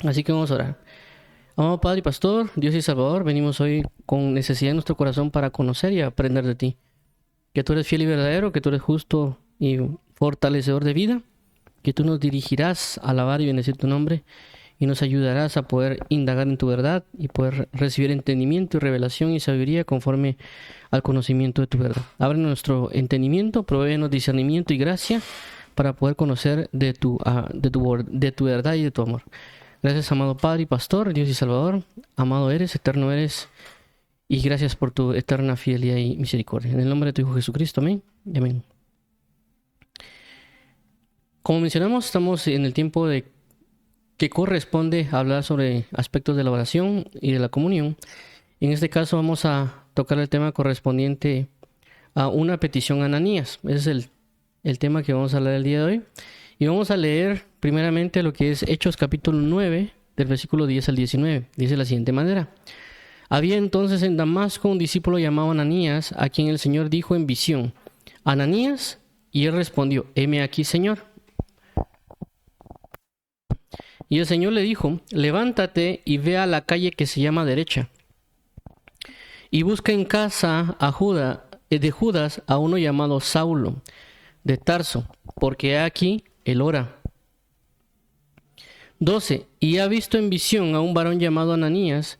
Así que vamos a orar. Amado Padre y Pastor, Dios y Salvador, venimos hoy con necesidad en nuestro corazón para conocer y aprender de ti. Que tú eres fiel y verdadero, que tú eres justo y fortalecedor de vida, que tú nos dirigirás a alabar y bendecir tu nombre y nos ayudarás a poder indagar en tu verdad y poder recibir entendimiento y revelación y sabiduría conforme al conocimiento de tu verdad. Abre nuestro entendimiento, provéenos discernimiento y gracia para poder conocer de tu verdad y de tu amor. Gracias, amado Padre y Pastor, Dios y Salvador. Amado eres, eterno eres, y gracias por tu eterna fidelidad y misericordia. En el nombre de tu Hijo Jesucristo, amén y amén. Como mencionamos, estamos en el tiempo que corresponde a hablar sobre aspectos de la oración y de la comunión. En este caso vamos a tocar el tema correspondiente a una petición a Ananías. Ese es el tema que vamos a hablar el día de hoy. Y vamos a leer primeramente lo que es Hechos capítulo 9, del versículo 10 al 19. Dice de la siguiente manera: Había entonces en Damasco un discípulo llamado Ananías, a quien el Señor dijo en visión: Ananías, y él respondió: heme aquí, Señor. Y el Señor le dijo: levántate y ve a la calle que se llama Derecha, y busca en casa de Judas a uno llamado Saulo de Tarso, porque aquí él ora. 12. Y ha visto en visión a un varón llamado Ananías,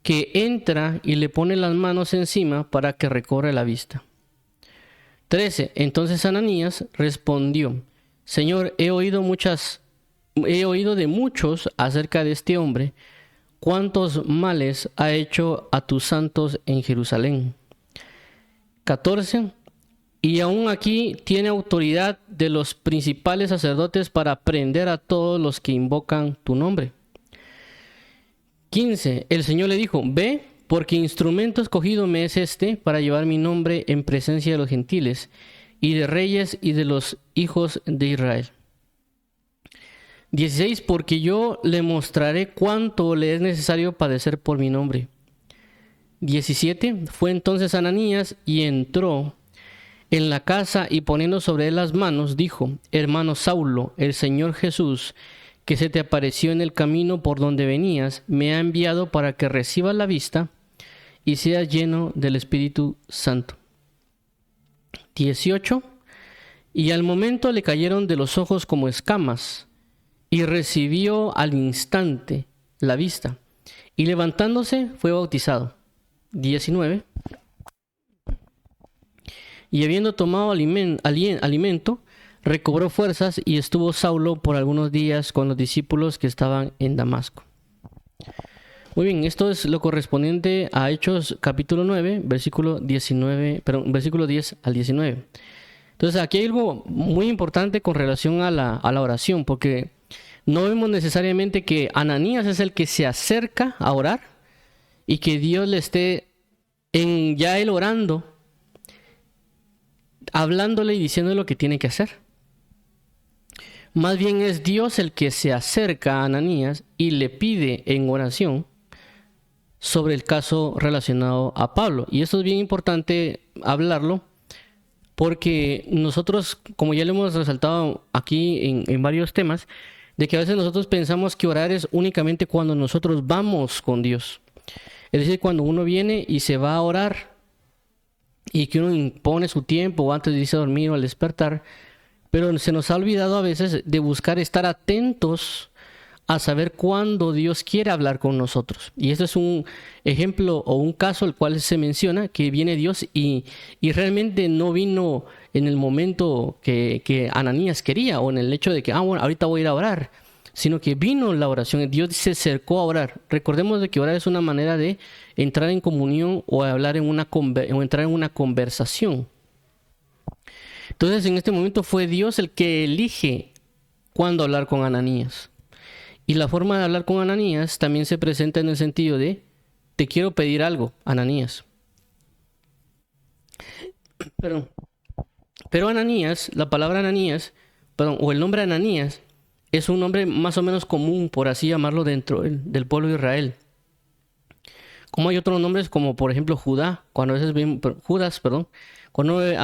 que entra y le pone las manos encima para que recobre la vista. 13. Entonces Ananías respondió: Señor, he oído de muchos acerca de este hombre, cuántos males ha hecho a tus santos en Jerusalén. 14. Y aún aquí tiene autoridad de los principales sacerdotes para prender a todos los que invocan tu nombre. 15. El Señor le dijo: ve, porque instrumento escogido me es este para llevar mi nombre en presencia de los gentiles y de reyes y de los hijos de Israel. 16. Porque yo le mostraré cuánto le es necesario padecer por mi nombre. 17. Fue entonces Ananías y entró en la casa, y poniendo sobre él las manos, dijo: hermano Saulo, el Señor Jesús, que se te apareció en el camino por donde venías, me ha enviado para que recibas la vista y seas lleno del Espíritu Santo. 18. Y al momento le cayeron de los ojos como escamas, y recibió al instante la vista, y levantándose fue bautizado. 19. Y habiendo tomado alimento, recobró fuerzas, y estuvo Saulo por algunos días con los discípulos que estaban en Damasco. Muy bien, esto es lo correspondiente a Hechos capítulo 9, versículo 10 al 19. Entonces aquí hay algo muy importante con relación a la oración, porque no vemos necesariamente que Ananías es el que se acerca a orar y que Dios le esté ya él orando, hablándole y diciéndole lo que tiene que hacer. Más bien es Dios el que se acerca a Ananías y le pide en oración sobre el caso relacionado a Pablo. Y esto es bien importante hablarlo, porque nosotros, como ya lo hemos resaltado aquí en varios temas, de que a veces nosotros pensamos que orar es únicamente cuando nosotros vamos con Dios. Es decir, cuando uno viene y se va a orar, y que uno impone su tiempo antes de irse a dormir o al despertar, pero se nos ha olvidado a veces de buscar estar atentos a saber cuándo Dios quiere hablar con nosotros. Y este es un ejemplo o un caso el cual se menciona que viene Dios y realmente no vino en el momento que Ananías quería, o en el hecho de que, bueno, ahorita voy a ir a orar, sino que vino la oración. Dios se acercó a orar. Recordemos de que orar es una manera de entrar en comunión o hablar o entrar en una conversación. Entonces, en este momento fue Dios el que elige cuándo hablar con Ananías. Y la forma de hablar con Ananías también se presenta en el sentido de: te quiero pedir algo, Ananías. Pero Ananías, la palabra Ananías, o el nombre Ananías, es un nombre más o menos común, por así llamarlo, dentro del pueblo de Israel. Como hay otros nombres, como por ejemplo Judas, cuando a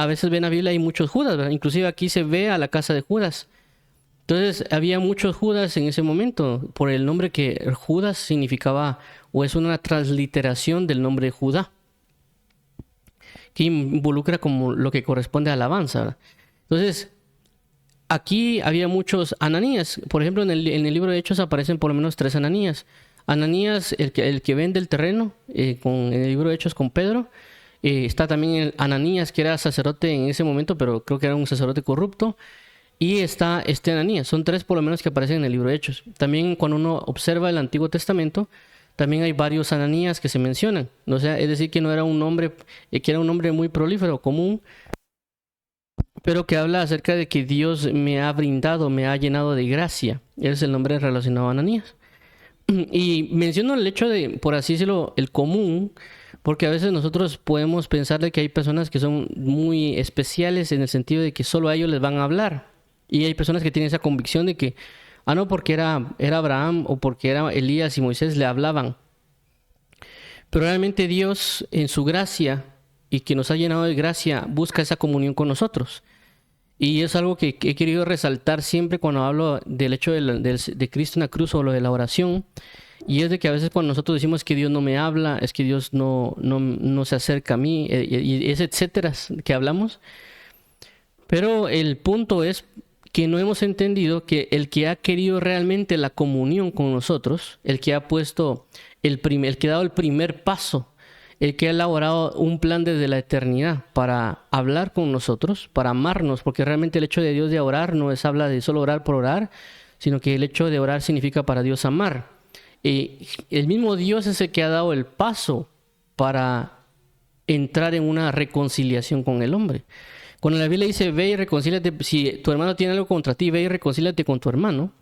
veces ven a la Biblia hay muchos Judas, ¿verdad? Inclusive aquí se ve a la casa de Judas. Entonces había muchos Judas en ese momento, por el nombre que Judas significaba, o es una transliteración del nombre Judá, que involucra como lo que corresponde a alabanza, ¿verdad? Entonces, aquí había muchos Ananías. Por ejemplo, en el libro de Hechos aparecen por lo menos 3 Ananías. Ananías, el que vende el terreno, en el libro de Hechos con Pedro. Está también el Ananías, que era sacerdote en ese momento, pero creo que era un sacerdote corrupto. Y está este Ananías. Son 3 por lo menos que aparecen en el libro de Hechos. También cuando uno observa el Antiguo Testamento, también hay varios Ananías que se mencionan. O sea, es decir, que no era un nombre, que era un nombre muy prolífero, común, pero que habla acerca de que Dios me ha brindado, me ha llenado de gracia. Ese es el nombre relacionado a Ananías. Y menciono el hecho de, por así decirlo, el común, porque a veces nosotros podemos pensar de que hay personas que son muy especiales en el sentido de que solo a ellos les van a hablar. Y hay personas que tienen esa convicción de que, no, porque era Abraham o porque era Elías y Moisés le hablaban. Pero realmente Dios, en su gracia, y que nos ha llenado de gracia, busca esa comunión con nosotros. Y es algo que he querido resaltar siempre cuando hablo del hecho de Cristo en la cruz o lo de la oración. Y es de que a veces cuando nosotros decimos que Dios no me habla, es que Dios no se acerca a mí, y es etcétera que hablamos. Pero el punto es que no hemos entendido que el que ha querido realmente la comunión con nosotros, el que ha puesto el que ha dado el primer paso, el que ha elaborado un plan desde la eternidad para hablar con nosotros, para amarnos, porque realmente el hecho de Dios de orar no es habla de solo orar por orar, sino que el hecho de orar significa para Dios amar. El mismo Dios es el que ha dado el paso para entrar en una reconciliación con el hombre. Cuando la Biblia dice, ve y reconcíliate, si tu hermano tiene algo contra ti, ve y reconcíliate con tu hermano,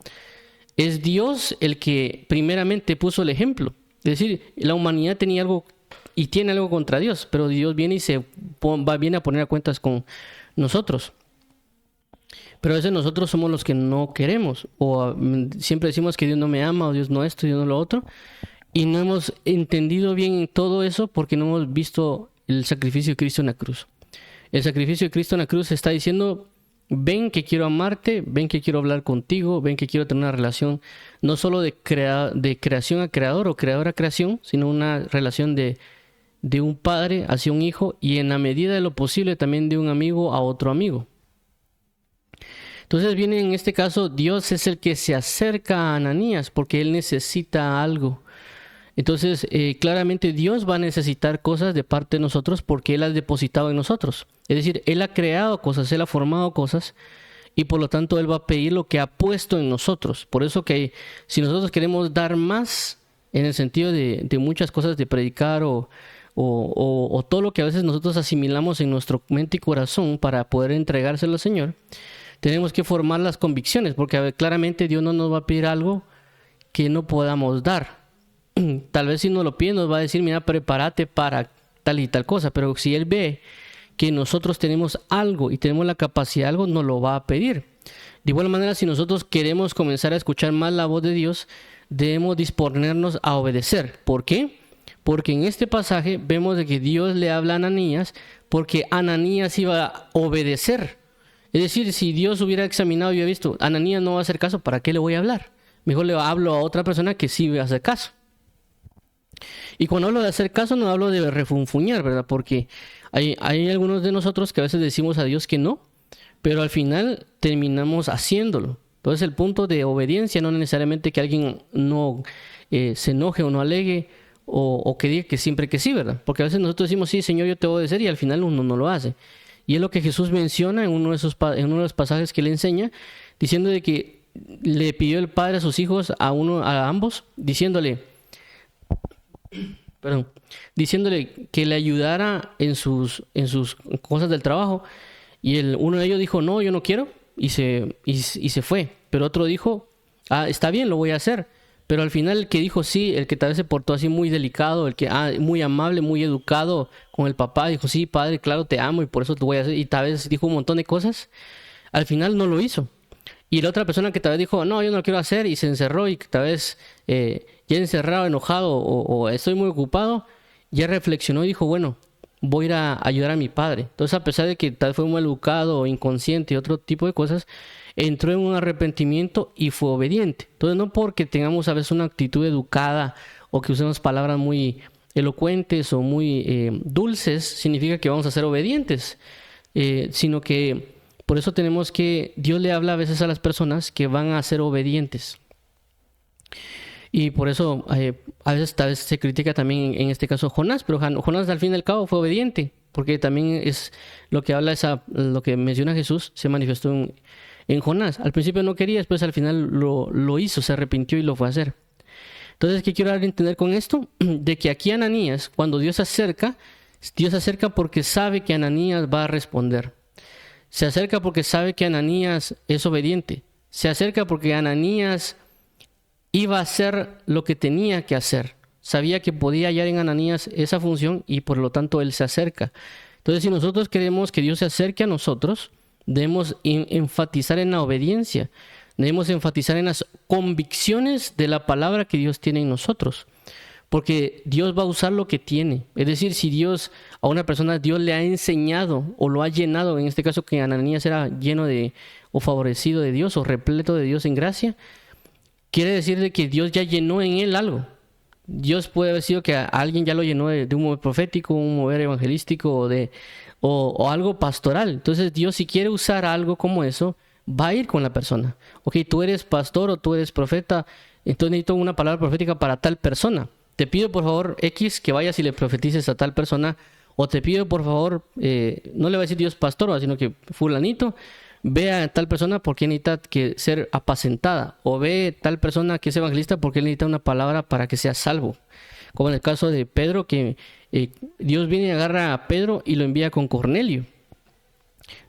es Dios el que primeramente puso el ejemplo. Es decir, la humanidad tenía algo y tiene algo contra Dios, pero Dios viene y viene a poner a cuentas con nosotros. Pero a veces nosotros somos los que no queremos, o siempre decimos que Dios no me ama, o Dios no esto, Dios no lo otro, y no hemos entendido bien todo eso porque no hemos visto el sacrificio de Cristo en la cruz. El sacrificio de Cristo en la cruz está diciendo, ven que quiero amarte, ven que quiero hablar contigo, ven que quiero tener una relación no solo de creación a creador o creador a creación, sino una relación de un padre hacia un hijo y en la medida de lo posible también de un amigo a otro amigo. Entonces viene en este caso, Dios es el que se acerca a Ananías porque él necesita algo. Entonces, claramente Dios va a necesitar cosas de parte de nosotros porque Él ha depositado en nosotros. Es decir, Él ha creado cosas, Él ha formado cosas y por lo tanto Él va a pedir lo que ha puesto en nosotros. Por eso que si nosotros queremos dar más en el sentido de muchas cosas de predicar o todo lo que a veces nosotros asimilamos en nuestro mente y corazón para poder entregárselo al Señor, tenemos que formar las convicciones porque claramente Dios no nos va a pedir algo que no podamos dar. Tal vez si nos lo pide nos va a decir, mira, prepárate para tal y tal cosa, pero si Él ve que nosotros tenemos algo y tenemos la capacidad de algo, nos lo va a pedir. De igual manera, si nosotros queremos comenzar a escuchar más la voz de Dios, debemos disponernos a obedecer. ¿Por qué? Porque en este pasaje vemos de que Dios le habla a Ananías porque Ananías iba a obedecer. Es decir, si Dios hubiera examinado y hubiera visto, Ananías no va a hacer caso, ¿para qué le voy a hablar? Mejor le hablo a otra persona que sí va a hacer caso. Y cuando hablo de hacer caso no hablo de refunfuñar, ¿verdad? Porque hay algunos de nosotros que a veces decimos a Dios que no, pero al final terminamos haciéndolo. Entonces el punto de obediencia no necesariamente que alguien no se enoje o no alegue o que diga que siempre que sí, ¿verdad? Porque a veces nosotros decimos, sí, Señor, yo te voy a obedecer y al final uno no lo hace. Y es lo que Jesús menciona en uno de los pasajes que le enseña, diciendo de que le pidió el Padre a sus hijos, a ambos, diciéndole que le ayudara en sus cosas del trabajo. Y uno de ellos dijo, no, yo no quiero, y se fue. Pero otro dijo, está bien, lo voy a hacer. Pero al final el que dijo sí, el que tal vez se portó así muy delicado, el que muy amable, muy educado con el papá, dijo, sí, padre, claro, te amo y por eso te voy a hacer. Y tal vez dijo un montón de cosas, al final no lo hizo. Y la otra persona que tal vez dijo, no, yo no lo quiero hacer, y se encerró y tal vez ya encerrado, enojado o estoy muy ocupado, ya reflexionó y dijo, bueno, voy a ir a ayudar a mi padre. Entonces, a pesar de que tal vez fue muy educado o inconsciente y otro tipo de cosas, entró en un arrepentimiento y fue obediente. Entonces no porque tengamos a veces una actitud educada o que usemos palabras muy elocuentes o muy dulces, significa que vamos a ser obedientes, sino que por eso tenemos que, Dios le habla a veces a las personas que van a ser obedientes. Y por eso a veces tal vez se critica también en este caso Jonás, pero Jonás al fin y al cabo fue obediente, porque también es lo que habla lo que menciona Jesús, se manifestó en Jonás. Al principio no quería, después al final lo hizo, se arrepintió y lo fue a hacer. Entonces, ¿qué quiero dar a entender con esto? De que aquí Ananías, cuando Dios se acerca porque sabe que Ananías va a responder. Se acerca porque sabe que Ananías es obediente. Se acerca porque Ananías iba a hacer lo que tenía que hacer. Sabía que podía hallar en Ananías esa función y por lo tanto él se acerca. Entonces, si nosotros queremos que Dios se acerque a nosotros, debemos enfatizar en la obediencia. Debemos enfatizar en las convicciones de la palabra que Dios tiene en nosotros. Porque Dios va a usar lo que tiene. Es decir, si Dios a una persona, Dios le ha enseñado o lo ha llenado, en este caso que Ananías era lleno o favorecido de Dios o repleto de Dios en gracia, quiere decir de que Dios ya llenó en él algo. Dios puede haber sido que a alguien ya lo llenó de un mover profético, un mover evangelístico o algo pastoral. Entonces Dios, si quiere usar algo como eso, va a ir con la persona. Ok, tú eres pastor o tú eres profeta, entonces necesito una palabra profética para tal persona. Te pido por favor, X, que vayas y le profetices a tal persona. O te pido por favor, no le va a decir Dios pastor, sino que fulanito, ve a tal persona porque necesita que ser apacentada. O ve a tal persona que es evangelista porque él necesita una palabra para que sea salvo. Como en el caso de Pedro, que Dios viene y agarra a Pedro y lo envía con Cornelio.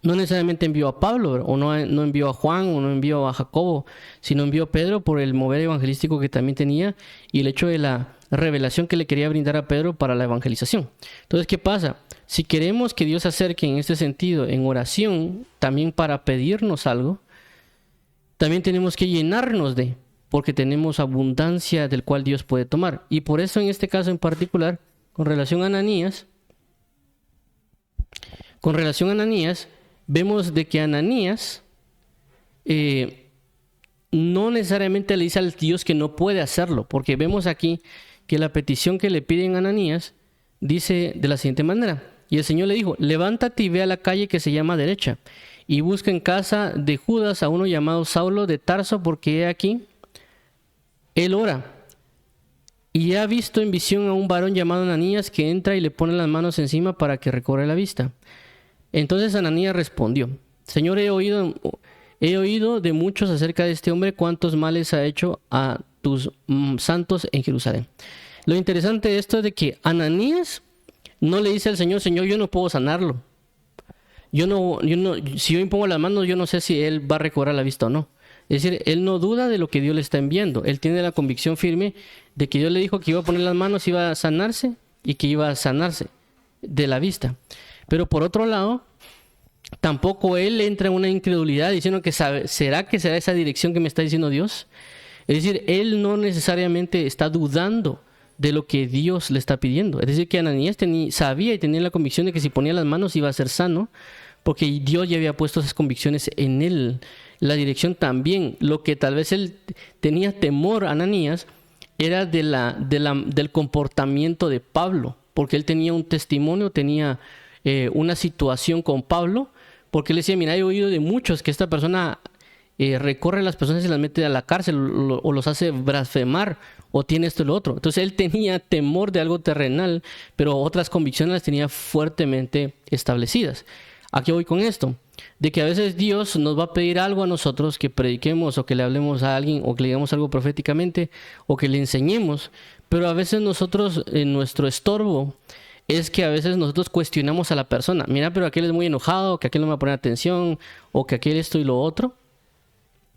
No necesariamente envió a Pablo, o no envió a Juan, o no envió a Jacobo, sino envió a Pedro por el mover evangelístico que también tenía y el hecho de la revelación que le quería brindar a Pedro para la evangelización. Entonces, ¿qué pasa? Si queremos que Dios se acerque en este sentido, en oración, también para pedirnos algo, también tenemos que llenarnos porque tenemos abundancia del cual Dios puede tomar. Y por eso en este caso en particular, con relación a Ananías, vemos de que Ananías no necesariamente le dice al Dios que no puede hacerlo, porque vemos aquí que la petición que le piden a Ananías dice de la siguiente manera: y el Señor le dijo, levántate y ve a la calle que se llama Derecha, y busca en casa de Judas a uno llamado Saulo de Tarso, porque he aquí, él ora, y ha visto en visión a un varón llamado Ananías que entra y le pone las manos encima para que recobre la vista. Entonces Ananías respondió, Señor, he oído de muchos acerca de este hombre, cuántos males ha hecho a tus santos en Jerusalén. Lo interesante de esto es de que Ananías no le dice al Señor, Señor, yo no puedo sanarlo. Si yo impongo las manos, yo no sé si él va a recobrar la vista o no. Es decir, él no duda de lo que Dios le está enviando. Él tiene la convicción firme de que Dios le dijo que iba a poner las manos, iba a sanarse y que iba a sanarse de la vista. Pero por otro lado, tampoco él entra en una incredulidad diciendo que ¿será esa dirección que me está diciendo Dios? Es decir, él no necesariamente está dudando de lo que Dios le está pidiendo. Es decir, que Ananías sabía y tenía la convicción de que si ponía las manos iba a ser sano, porque Dios ya había puesto esas convicciones en él. La dirección también. Lo que tal vez él tenía temor, Ananías, era del comportamiento de Pablo, porque él tenía un testimonio, tenía una situación con Pablo, porque él decía, mira, he oído de muchos que esta persona recorre a las personas y las mete a la cárcel o los hace blasfemar o tiene esto y lo otro. Entonces él tenía temor de algo terrenal, pero otras convicciones las tenía fuertemente establecidas. ¿A qué voy con esto? De que a veces Dios nos va a pedir algo a nosotros, que prediquemos o que le hablemos a alguien o que le digamos algo proféticamente o que le enseñemos, pero a veces nosotros, en nuestro estorbo, es que a veces nosotros cuestionamos a la persona. Mira, pero aquel es muy enojado, que aquel no me va a poner atención, o que aquel esto y lo otro.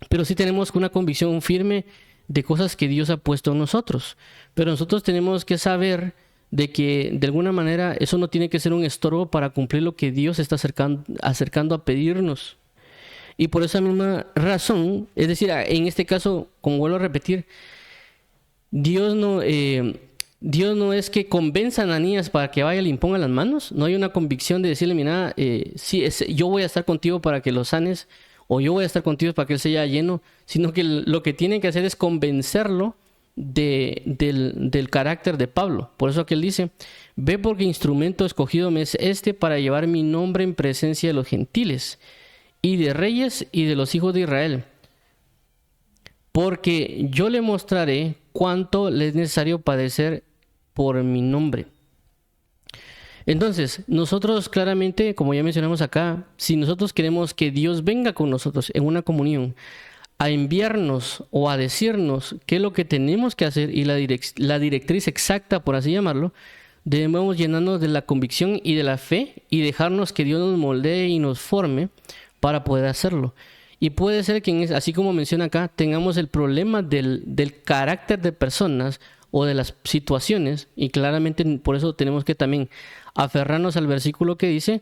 Pero sí tenemos una convicción firme de cosas que Dios ha puesto en nosotros. Pero nosotros tenemos que saber de que de alguna manera eso no tiene que ser un estorbo para cumplir lo que Dios está acercando a pedirnos. Y por esa misma razón, es decir, en este caso, como vuelvo a repetir, Dios no es que convenza a Ananías para que vaya y le imponga las manos. No hay una convicción de decirle, mira, yo voy a estar contigo para que lo sanes, o yo voy a estar contigo para que él sea lleno, sino que lo que tienen que hacer es convencerlo del carácter de Pablo. Por eso que él dice, ve porque instrumento escogido me es este para llevar mi nombre en presencia de los gentiles y de reyes y de los hijos de Israel. Porque yo le mostraré cuánto le es necesario padecer por mi nombre. Entonces, nosotros claramente, como ya mencionamos acá, si nosotros queremos que Dios venga con nosotros en una comunión, a enviarnos o a decirnos qué es lo que tenemos que hacer y la directriz exacta, por así llamarlo, debemos llenarnos de la convicción y de la fe y dejarnos que Dios nos moldee y nos forme para poder hacerlo. Y puede ser que, así como menciona acá, tengamos el problema del carácter de personas o de las situaciones, y claramente por eso tenemos que también aferrarnos al versículo que dice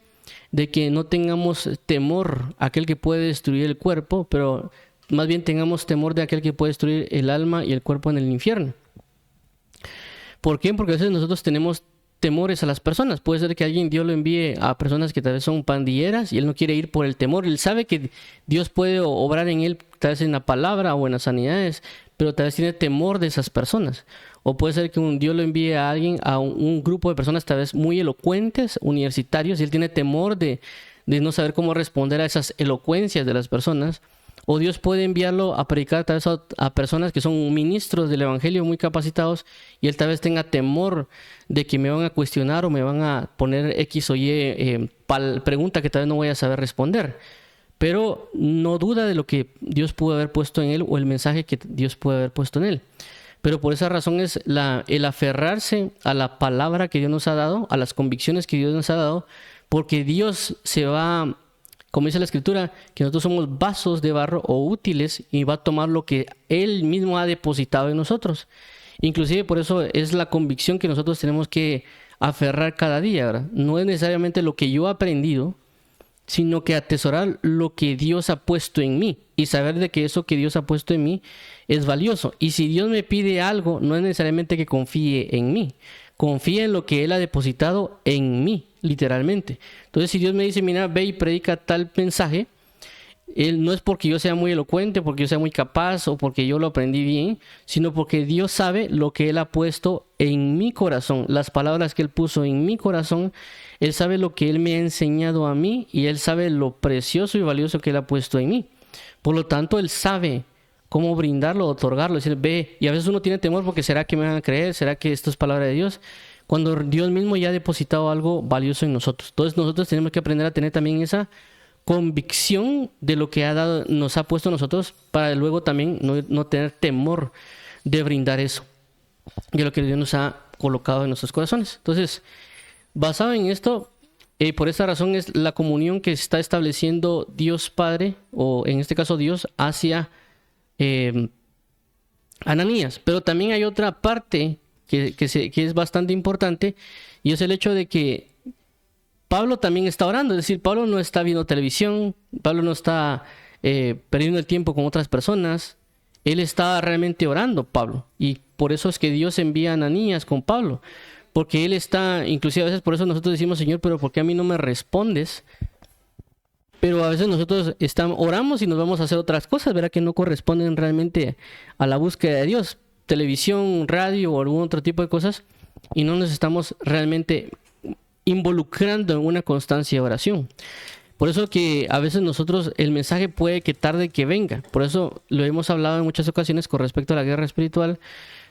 de que no tengamos temor a aquel que puede destruir el cuerpo, pero más bien tengamos temor de aquel que puede destruir el alma y el cuerpo en el infierno. ¿Por qué? Porque a veces nosotros tenemos temores a las personas. Puede ser que Dios lo envíe a personas que tal vez son pandilleras y él no quiere ir por el temor. Él sabe que Dios puede obrar en él, tal vez en la palabra o en las sanidades, pero tal vez tiene temor de esas personas. O puede ser que Dios lo envíe a alguien, a un grupo de personas tal vez muy elocuentes, universitarios, y él tiene temor de no saber cómo responder a esas elocuencias de las personas. O Dios puede enviarlo a predicar tal vez a personas que son ministros del evangelio muy capacitados y él tal vez tenga temor de que me van a cuestionar o me van a poner X o Y pregunta que tal vez no voy a saber responder. Pero no duda de lo que Dios pudo haber puesto en él o el mensaje que Dios puede haber puesto en él. Pero por esa razón es el aferrarse a la palabra que Dios nos ha dado, a las convicciones que Dios nos ha dado, porque Dios se va, como dice la Escritura, que nosotros somos vasos de barro o útiles y va a tomar lo que Él mismo ha depositado en nosotros. Inclusive por eso es la convicción que nosotros tenemos que aferrar cada día, ¿verdad? No es necesariamente lo que yo he aprendido, sino que atesorar lo que Dios ha puesto en mí y saber de que eso que Dios ha puesto en mí es valioso. Y si Dios me pide algo, no es necesariamente que confíe en mí, confíe en lo que Él ha depositado en mí, literalmente. Entonces, si Dios me dice, mira, ve y predica tal mensaje, Él no es porque yo sea muy elocuente, porque yo sea muy capaz o porque yo lo aprendí bien, sino porque Dios sabe lo que Él ha puesto en mi corazón, las palabras que Él puso en mi corazón. Él sabe lo que Él me ha enseñado a mí y Él sabe lo precioso y valioso que Él ha puesto en mí. Por lo tanto, Él sabe cómo brindarlo, otorgarlo, decir, ve. Y a veces uno tiene temor porque ¿será que me van a creer? ¿Será que esto es palabra de Dios? Cuando Dios mismo ya ha depositado algo valioso en nosotros. Entonces nosotros tenemos que aprender a tener también esa convicción de lo que nos ha puesto a nosotros para luego también no tener temor de brindar eso, de lo que Dios nos ha colocado en nuestros corazones. Entonces, basado en esto, por esta razón es la comunión que está estableciendo Dios Padre, o en este caso Dios, hacia Ananías. Pero también hay otra parte que es bastante importante, y es el hecho de que Pablo también está orando. Es decir, Pablo no está viendo televisión, Pablo no está perdiendo el tiempo con otras personas. Él está realmente orando, Pablo, y por eso es que Dios envía a Ananías con Pablo, porque él está, inclusive a veces por eso nosotros decimos, Señor, pero ¿por qué a mí no me respondes? Pero a veces nosotros oramos y nos vamos a hacer otras cosas, ¿verdad? Que no corresponden realmente a la búsqueda de Dios. Televisión, radio o algún otro tipo de cosas, y no nos estamos realmente involucrando en una constancia de oración. Por eso que a veces nosotros el mensaje puede que tarde que venga. Por eso lo hemos hablado en muchas ocasiones con respecto a la guerra espiritual,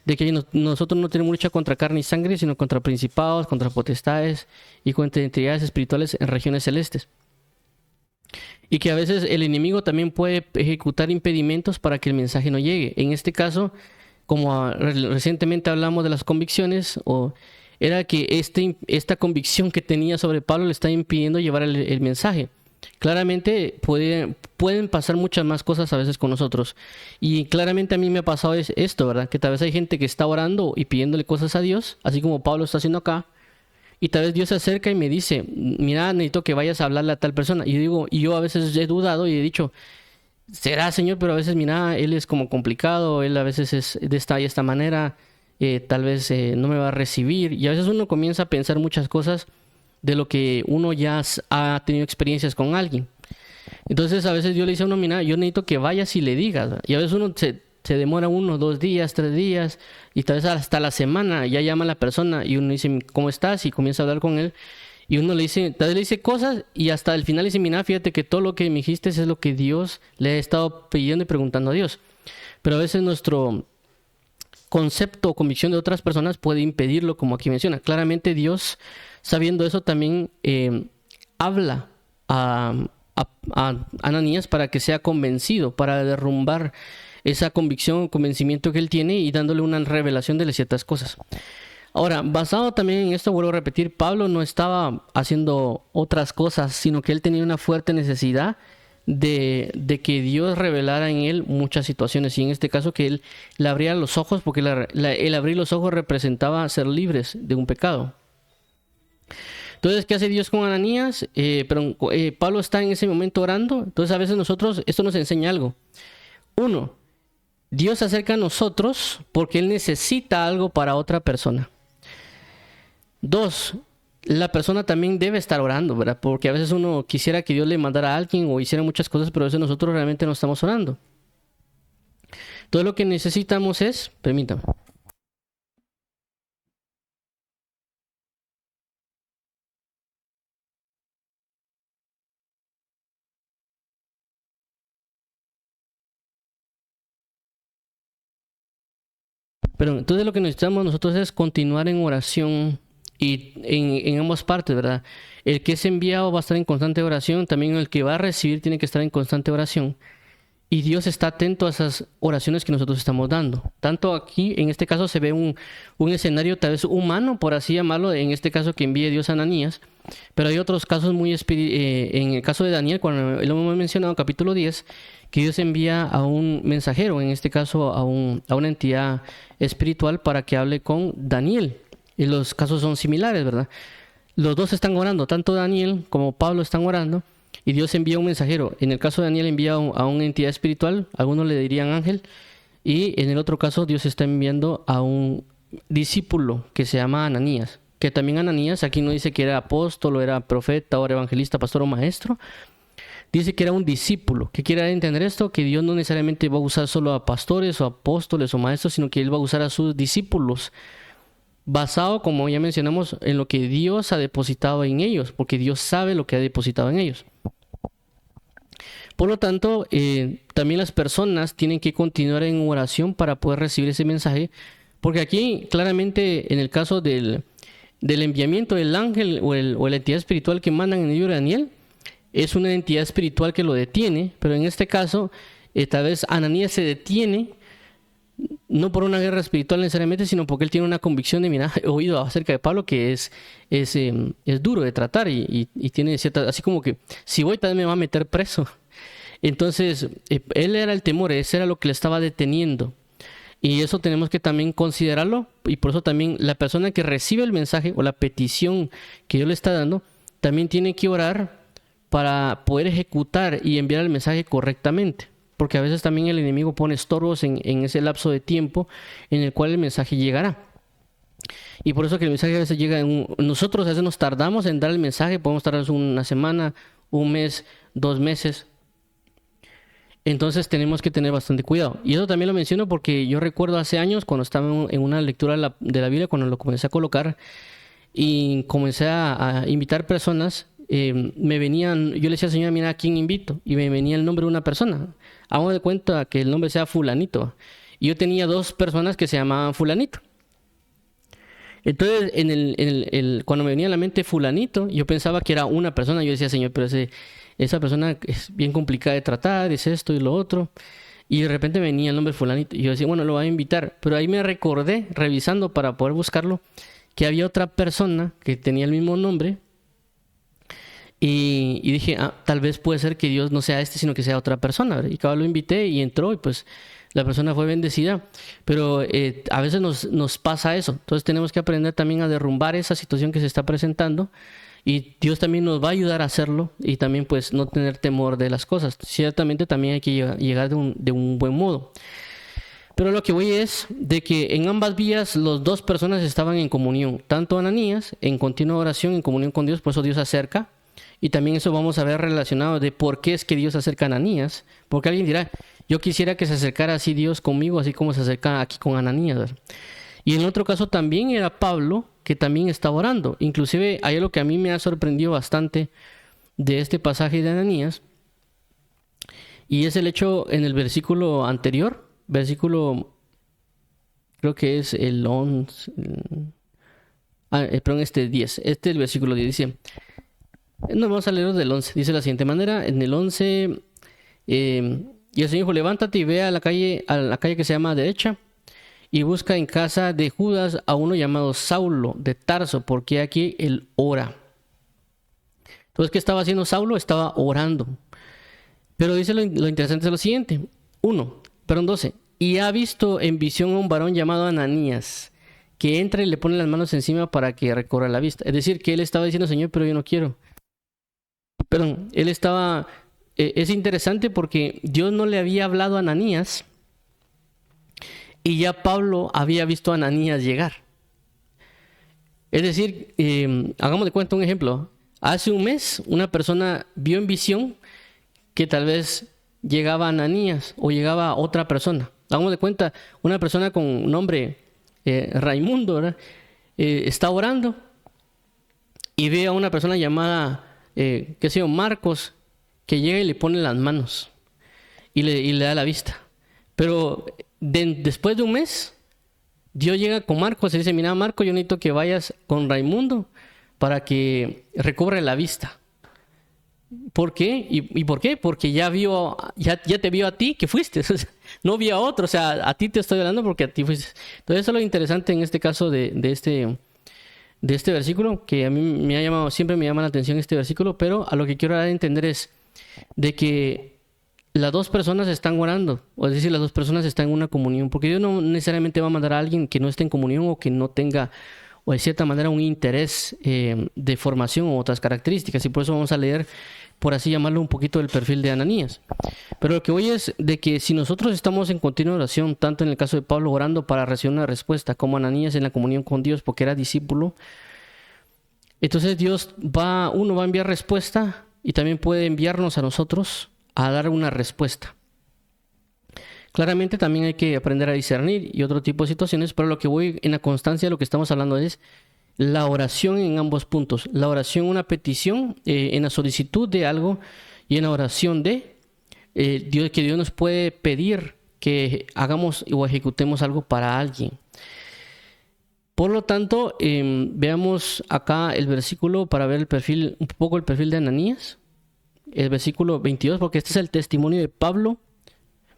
de que nosotros no tenemos lucha contra carne y sangre, sino contra principados, contra potestades y contra entidades espirituales en regiones celestes. Y que a veces el enemigo también puede ejecutar impedimentos para que el mensaje no llegue. En este caso, como recientemente hablamos de las convicciones, era que esta convicción que tenía sobre Pablo le está impidiendo llevar el mensaje. Claramente pueden pasar muchas más cosas a veces con nosotros. Y claramente a mí me ha pasado esto, ¿verdad? Que tal vez hay gente que está orando y pidiéndole cosas a Dios, así como Pablo está haciendo acá. Y tal vez Dios se acerca y me dice, mira, necesito que vayas a hablarle a tal persona. Y yo a veces he dudado y he dicho, será, Señor, pero a veces, mira, él es como complicado, él a veces es de esta manera, tal vez no me va a recibir. Y a veces uno comienza a pensar muchas cosas de lo que uno ya ha tenido experiencias con alguien. Entonces a veces Dios le dice a uno, mira, yo necesito que vayas y le digas, ¿verdad? Y a veces uno se demora 1, 2 días, 3 días, y tal vez hasta la semana ya llama a la persona y uno dice, ¿cómo estás? Y comienza a hablar con él. Y uno le dice, tal vez le dice cosas y hasta el final dice, mira, fíjate que todo lo que me dijiste es lo que Dios le ha estado pidiendo y preguntando a Dios. Pero a veces nuestro concepto o convicción de otras personas puede impedirlo, como aquí menciona. Claramente Dios, sabiendo eso, también habla a Ananías para que sea convencido, para derrumbar esa convicción o convencimiento que él tiene y dándole una revelación de ciertas cosas. Ahora, basado también en esto, vuelvo a repetir, Pablo no estaba haciendo otras cosas, sino que él tenía una fuerte necesidad de que Dios revelara en él muchas situaciones, y en este caso que él le abriera los ojos, porque el abrir los ojos representaba ser libres de un pecado. Entonces, ¿qué hace Dios con Ananías? Pablo está en ese momento orando. Entonces, a veces nosotros, esto nos enseña algo. Uno, Dios se acerca a nosotros porque Él necesita algo para otra persona. Dos, la persona también debe estar orando, ¿verdad? Porque a veces uno quisiera que Dios le mandara a alguien o hiciera muchas cosas, pero a veces nosotros realmente no estamos orando. Todo lo que necesitamos es, permítame. Pero entonces lo que necesitamos nosotros es continuar en oración y en ambas partes, ¿verdad? El que es enviado va a estar en constante oración, también el que va a recibir tiene que estar en constante oración. Y Dios está atento a esas oraciones que nosotros estamos dando. Tanto aquí, en este caso, se ve un escenario tal vez humano, por así llamarlo, en este caso que envíe Dios a Ananías. Pero hay otros casos en el caso de Daniel, cuando lo hemos mencionado en capítulo 10, que Dios envía a un mensajero, en este caso a una entidad espiritual, para que hable con Daniel. Y los casos son similares, ¿verdad? Los dos están orando, tanto Daniel como Pablo están orando. Y Dios envía un mensajero. En el caso de Daniel envía a una entidad espiritual, algunos le dirían ángel, y en el otro caso Dios está enviando a un discípulo que se llama Ananías, que también Ananías aquí no dice que era apóstol o era profeta o era evangelista, pastor o maestro, dice que era un discípulo. ¿Qué quiere entender esto? Que Dios no necesariamente va a usar solo a pastores o apóstoles o maestros, sino que Él va a usar a sus discípulos, basado, como ya mencionamos, en lo que Dios ha depositado en ellos, porque Dios sabe lo que ha depositado en ellos. Por lo tanto, también las personas tienen que continuar en oración para poder recibir ese mensaje, porque aquí claramente en el caso del enviamiento del ángel o la entidad espiritual que mandan en el libro de Daniel, es una entidad espiritual que lo detiene, pero en este caso tal vez Ananías se detiene, no por una guerra espiritual necesariamente, sino porque él tiene una convicción de, mira, he oído acerca de Pablo que es duro de tratar y tiene cierta, así como que si voy tal vez me va a meter preso. Entonces, él era el temor, ese era lo que le estaba deteniendo. Y eso tenemos que también considerarlo, y por eso también la persona que recibe el mensaje o la petición que Dios le está dando, también tiene que orar para poder ejecutar y enviar el mensaje correctamente. Porque a veces también el enemigo pone estorbos en ese lapso de tiempo en el cual el mensaje llegará. Y por eso que el mensaje a veces llega nosotros a veces nos tardamos en dar el mensaje, podemos tardar una semana, un mes, 2 meses. Entonces tenemos que tener bastante cuidado. Y eso también lo menciono porque yo recuerdo hace años cuando estaba en una lectura de la Biblia, cuando lo comencé a colocar y comencé a invitar personas, me venían, yo le decía al Señor, mira, ¿a quién invito? Y me venía el nombre de una persona. Hago de cuenta que el nombre sea fulanito. Y yo tenía 2 personas que se llamaban fulanito. Entonces, cuando me venía a la mente fulanito, yo pensaba que era una persona. Yo decía, Señor, pero esa persona es bien complicada de tratar, es esto y lo otro. Y de repente me venía el nombre fulanito. Y yo decía, bueno, lo voy a invitar. Pero ahí me recordé, revisando para poder buscarlo, que había otra persona que tenía el mismo nombre. Y dije, tal vez puede ser que Dios no sea sino que sea otra persona, ¿verdad? Y cada vez lo invité y entró y pues la persona fue bendecida. Pero a veces nos pasa eso. Entonces tenemos que aprender también a derrumbar esa situación que se está presentando. Y Dios también nos va a ayudar a hacerlo y también pues no tener temor de las cosas. Ciertamente también hay que llegar de un buen modo. Pero lo que voy es de que en ambas vías las 2 personas estaban en comunión. Tanto Ananías en continua oración, en comunión con Dios, por eso Dios se acerca. Y también eso vamos a ver relacionado de por qué es que Dios se acerca a Ananías. Porque alguien dirá, yo quisiera que se acercara así Dios conmigo, así como se acerca aquí con Ananías, ¿verdad? Y en otro caso también era Pablo, que también estaba orando. Inclusive hay algo que a mí me ha sorprendido bastante de este pasaje de Ananías. Y es el hecho en el versículo anterior, versículo, creo que es el 11, perdón, 10. Este es el versículo 10, dice, no, vamos a leerlo del 11. Dice de la siguiente manera, en el 11, y el Señor dijo, levántate y ve a la calle que se llama Derecha, y busca en casa de Judas a uno llamado Saulo de Tarso, porque aquí él ora. Entonces, ¿qué estaba haciendo Saulo? Estaba orando. Pero dice lo interesante es lo siguiente. 12. Y ha visto en visión a un varón llamado Ananías, que entra y le pone las manos encima para que recobra la vista. Es decir, que él estaba diciendo, Señor, pero yo no quiero. Perdón, él estaba... es interesante porque Dios no le había hablado a Ananías y ya Pablo había visto a Ananías llegar. Es decir, hagamos de cuenta un ejemplo. Hace un mes una persona vio en visión que tal vez llegaba Ananías o llegaba otra persona. Hagamos de cuenta, una persona con nombre Raimundo, ¿verdad? Está orando y ve a una persona llamada, qué sé yo, Marcos, que llega y le pone las manos y le da la vista. Pero después de un mes, Dios llega con Marcos y dice, mira Marcos, yo necesito que vayas con Raimundo para que recobre la vista. ¿Por qué? ¿Y por qué? Porque ya te vio a ti que fuiste. No vio a otro. O sea, a ti te estoy hablando porque a ti fuiste. Entonces eso es lo interesante en este caso de este versículo, que a mí siempre me llama la atención este versículo, pero a lo que quiero dar a entender es de que las dos personas están orando, o es decir, las dos personas están en una comunión, porque Dios no necesariamente va a mandar a alguien que no esté en comunión o que no tenga, o de cierta manera, un interés de formación u otras características, y por eso vamos a leer, por así llamarlo, un poquito del perfil de Ananías. Pero lo que voy es de que si nosotros estamos en continua oración, tanto en el caso de Pablo orando para recibir una respuesta, como Ananías en la comunión con Dios porque era discípulo, entonces Dios va a enviar respuesta y también puede enviarnos a nosotros a dar una respuesta. Claramente también hay que aprender a discernir y otro tipo de situaciones, pero lo que voy en la constancia, lo que estamos hablando es la oración en ambos puntos. La oración, una petición en la solicitud de algo, y en la oración de Dios, que Dios nos puede pedir que hagamos o ejecutemos algo para alguien. Por lo tanto, veamos acá el versículo para ver un poco el perfil de Ananías. El versículo 22, porque este es el testimonio de Pablo.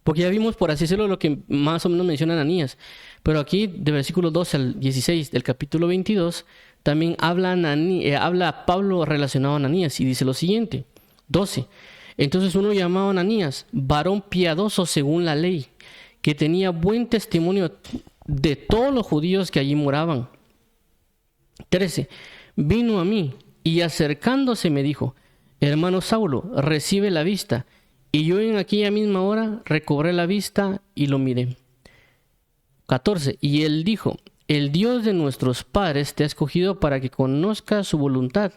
Porque ya vimos, por así decirlo, lo que más o menos menciona Ananías. Pero aquí, de versículo 12 al 16 del capítulo 22, también habla Pablo relacionado a Ananías y dice lo siguiente. 12. Entonces uno llamado Ananías, varón piadoso según la ley, que tenía buen testimonio de todos los judíos que allí moraban. 13. Vino a mí y acercándose me dijo, hermano Saulo, recibe la vista. Y yo en aquella misma hora recobré la vista y lo miré. 14. Y él dijo, el Dios de nuestros padres te ha escogido para que conozcas su voluntad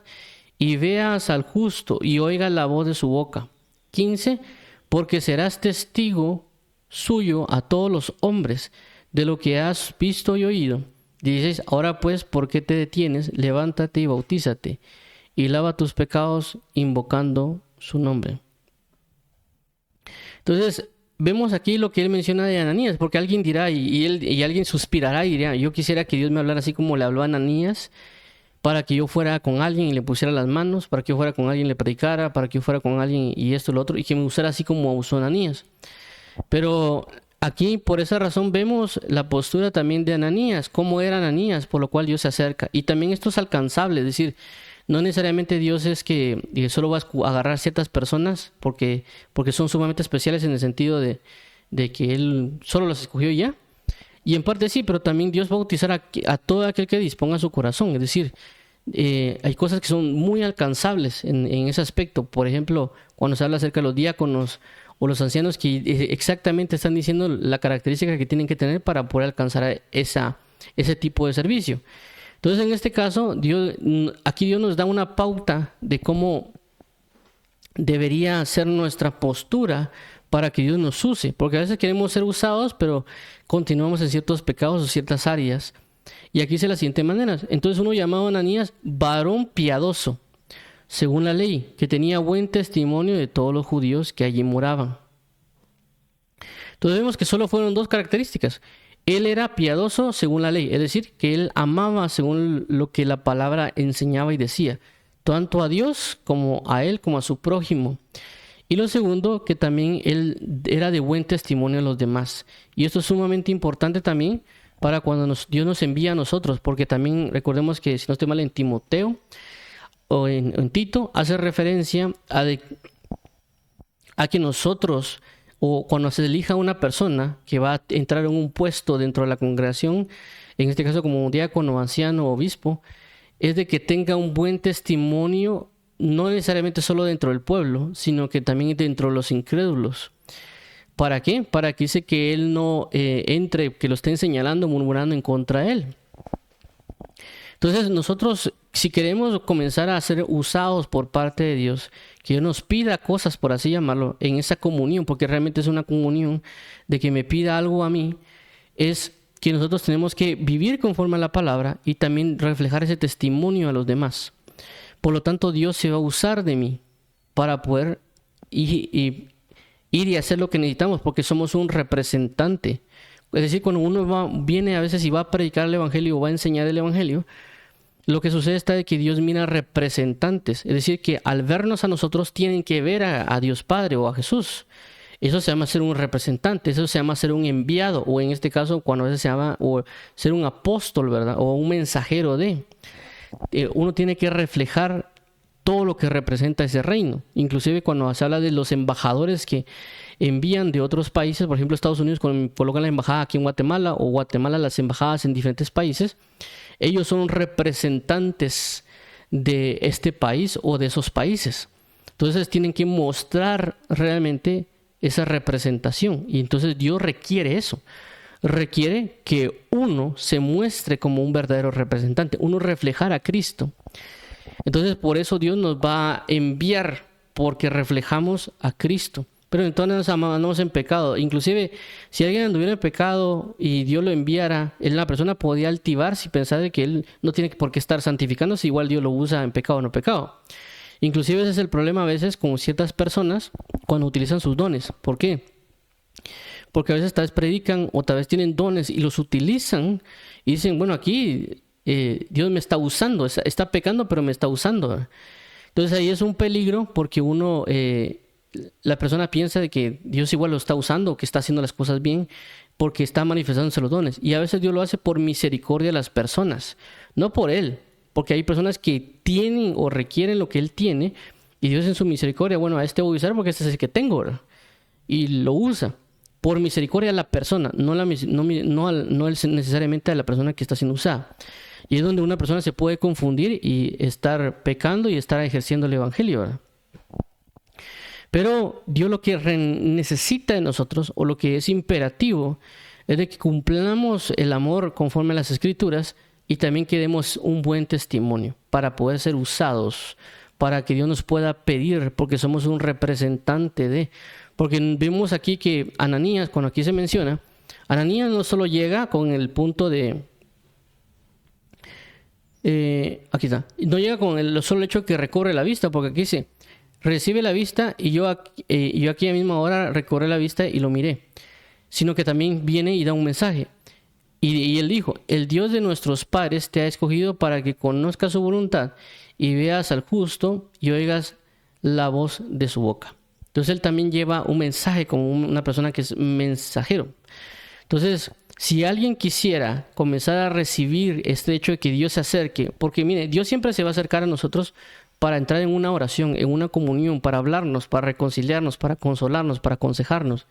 y veas al justo y oigas la voz de su boca. 15. Porque serás testigo suyo a todos los hombres de lo que has visto y oído. 16. Ahora pues, ¿por qué te detienes? Levántate y bautízate y lava tus pecados invocando su nombre. Entonces, vemos aquí lo que él menciona de Ananías, porque alguien dirá, y alguien suspirará y dirá, yo quisiera que Dios me hablara así como le habló a Ananías, para que yo fuera con alguien y le pusiera las manos, para que yo fuera con alguien y le predicara, para que yo fuera con alguien y esto y lo otro, y que me usara así como usó Ananías. Pero aquí, por esa razón, vemos la postura también de Ananías, cómo era Ananías, por lo cual Dios se acerca. Y también esto es alcanzable, es decir, no necesariamente Dios es que solo vas a agarrar ciertas personas porque son sumamente especiales en el sentido de que Él solo las escogió y ya. Y en parte sí, pero también Dios va a bautizar a todo aquel que disponga su corazón. Es decir, hay cosas que son muy alcanzables en ese aspecto. Por ejemplo, cuando se habla acerca de los diáconos o los ancianos que exactamente están diciendo la característica que tienen que tener para poder alcanzar ese tipo de servicio. Entonces, en este caso, aquí Dios nos da una pauta de cómo debería ser nuestra postura para que Dios nos use, porque a veces queremos ser usados, pero continuamos en ciertos pecados o ciertas áreas. Y aquí se la siguiente manera. Entonces uno llamado Ananías varón piadoso, según la ley, que tenía buen testimonio de todos los judíos que allí moraban. Entonces vemos que solo fueron dos características. Él era piadoso según la ley, es decir, que él amaba según lo que la palabra enseñaba y decía, tanto a Dios como a él, como a su prójimo. Y lo segundo, que también él era de buen testimonio a los demás. Y esto es sumamente importante también para cuando Dios nos envía a nosotros, porque también recordemos que, si no estoy mal, en Timoteo o en Tito, hace referencia a que nosotros, o cuando se elija una persona que va a entrar en un puesto dentro de la congregación, en este caso como un diácono, anciano o obispo, es de que tenga un buen testimonio, no necesariamente solo dentro del pueblo, sino que también dentro de los incrédulos. ¿Para qué? Para que dice que él no entre, que lo estén señalando, murmurando en contra de él. Entonces nosotros, si queremos comenzar a ser usados por parte de Dios, que Dios nos pida cosas, por así llamarlo, en esa comunión, porque realmente es una comunión de que me pida algo a mí, es que nosotros tenemos que vivir conforme a la palabra y también reflejar ese testimonio a los demás. Por lo tanto, Dios se va a usar de mí para poder ir y hacer lo que necesitamos, porque somos un representante. Es decir, cuando uno viene a veces y va a predicar el evangelio o va a enseñar el evangelio, lo que sucede está de que Dios mira representantes. Es decir, que al vernos a nosotros tienen que ver a Dios Padre o a Jesús. Eso se llama ser un representante, eso se llama ser un enviado, o en este caso, cuando a veces se llama o ser un apóstol, ¿verdad? O un mensajero de. Uno tiene que reflejar todo lo que representa ese reino. Inclusive cuando se habla de los embajadores que envían de otros países, por ejemplo Estados Unidos colocan la embajada aquí en Guatemala, o Guatemala las embajadas en diferentes países, ellos son representantes de este país o de esos países. Entonces tienen que mostrar realmente esa representación, y entonces Dios requiere eso. Requiere que uno se muestre como un verdadero representante, uno reflejar a Cristo. Entonces por eso Dios nos va a enviar, porque reflejamos a Cristo. Pero entonces andamos en pecado. Inclusive si alguien anduviera en pecado y Dios lo enviara, la persona podía altivarse y pensar de que él no tiene por qué estar santificándose, igual Dios lo usa en pecado o no pecado. Inclusive ese es el problema a veces con ciertas personas cuando utilizan sus dones. ¿Por qué? Porque a veces tal vez predican o tal vez tienen dones y los utilizan y dicen, bueno, aquí Dios me está usando, está pecando pero me está usando. Entonces ahí es un peligro, porque la persona piensa de que Dios igual lo está usando, que está haciendo las cosas bien, porque está manifestándose los dones. Y a veces Dios lo hace por misericordia de las personas, no por Él. Porque hay personas que tienen o requieren lo que Él tiene, y Dios en su misericordia, bueno, a este voy a usar porque este es el que tengo, ¿verdad? Y lo usa por misericordia a la persona, no necesariamente a la persona que está siendo usada. Y es donde una persona se puede confundir y estar pecando y estar ejerciendo el evangelio, ¿verdad? Pero Dios lo que necesita de nosotros, o lo que es imperativo, es de que cumplamos el amor conforme a las Escrituras, y también que demos un buen testimonio para poder ser usados, para que Dios nos pueda pedir, porque somos un representante de. Porque vemos aquí que Ananías, cuando aquí se menciona, Ananías no solo llega con el punto de... aquí está. No llega con el solo hecho que recorre la vista, porque aquí dice, recibe la vista y yo aquí a misma hora recorrí la vista y lo miré. Sino que también viene y da un mensaje. Y él dijo, el Dios de nuestros padres te ha escogido para que conozcas su voluntad y veas al justo y oigas la voz de su boca. Entonces él también lleva un mensaje como una persona que es mensajero. Entonces, si alguien quisiera comenzar a recibir este hecho de que Dios se acerque, porque mire, Dios siempre se va a acercar a nosotros para entrar en una oración, en una comunión, para hablarnos, para reconciliarnos, para consolarnos, para aconsejarnos.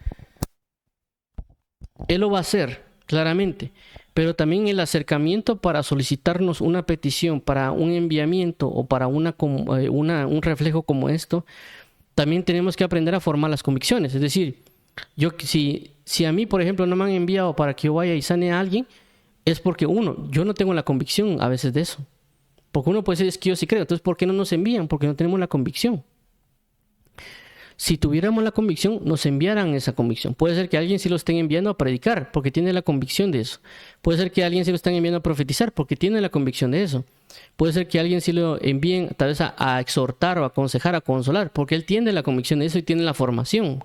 Él lo va a hacer, claramente, pero también el acercamiento para solicitarnos una petición, para un enviamiento o para un reflejo como esto, también tenemos que aprender a formar las convicciones. Es decir, si a mí, por ejemplo, no me han enviado para que yo vaya y sane a alguien, es porque yo no tengo la convicción a veces de eso. Porque uno puede decir, es que yo sí creo. Entonces, ¿por qué no nos envían? Porque no tenemos la convicción. si tuviéramos la convicción, nos enviaran esa convicción. Puede ser que alguien sí lo estén enviando a predicar, porque tiene la convicción de eso. Puede ser que alguien sí lo estén enviando a profetizar, porque tiene la convicción de eso. Puede ser que alguien sí lo envíen tal vez a exhortar o a aconsejar, a consolar, porque él tiene la convicción de eso y tiene la formación.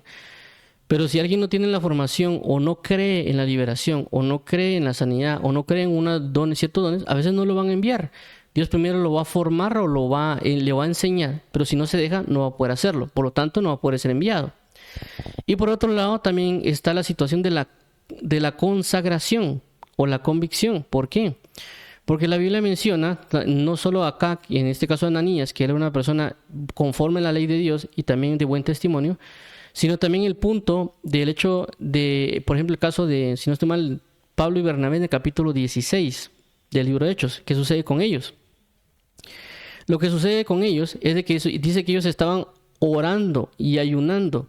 Pero si alguien no tiene la formación o no cree en la liberación o no cree en la sanidad o no cree en ciertos dones, a veces no lo van a enviar. Dios primero lo va a formar o le va a enseñar, pero si no se deja no va a poder hacerlo, por lo tanto no va a poder ser enviado. Y por otro lado también está la situación de la consagración o la convicción. ¿Por qué? Porque la Biblia menciona, no solo acá, en este caso de Ananías, que era una persona conforme a la ley de Dios y también de buen testimonio, sino también el punto del hecho de, por ejemplo, el caso de, si no estoy mal, Pablo y Bernabé en el capítulo 16 del libro de Hechos. ¿Qué sucede con ellos? Lo que sucede con ellos es de que dice que ellos estaban orando y ayunando.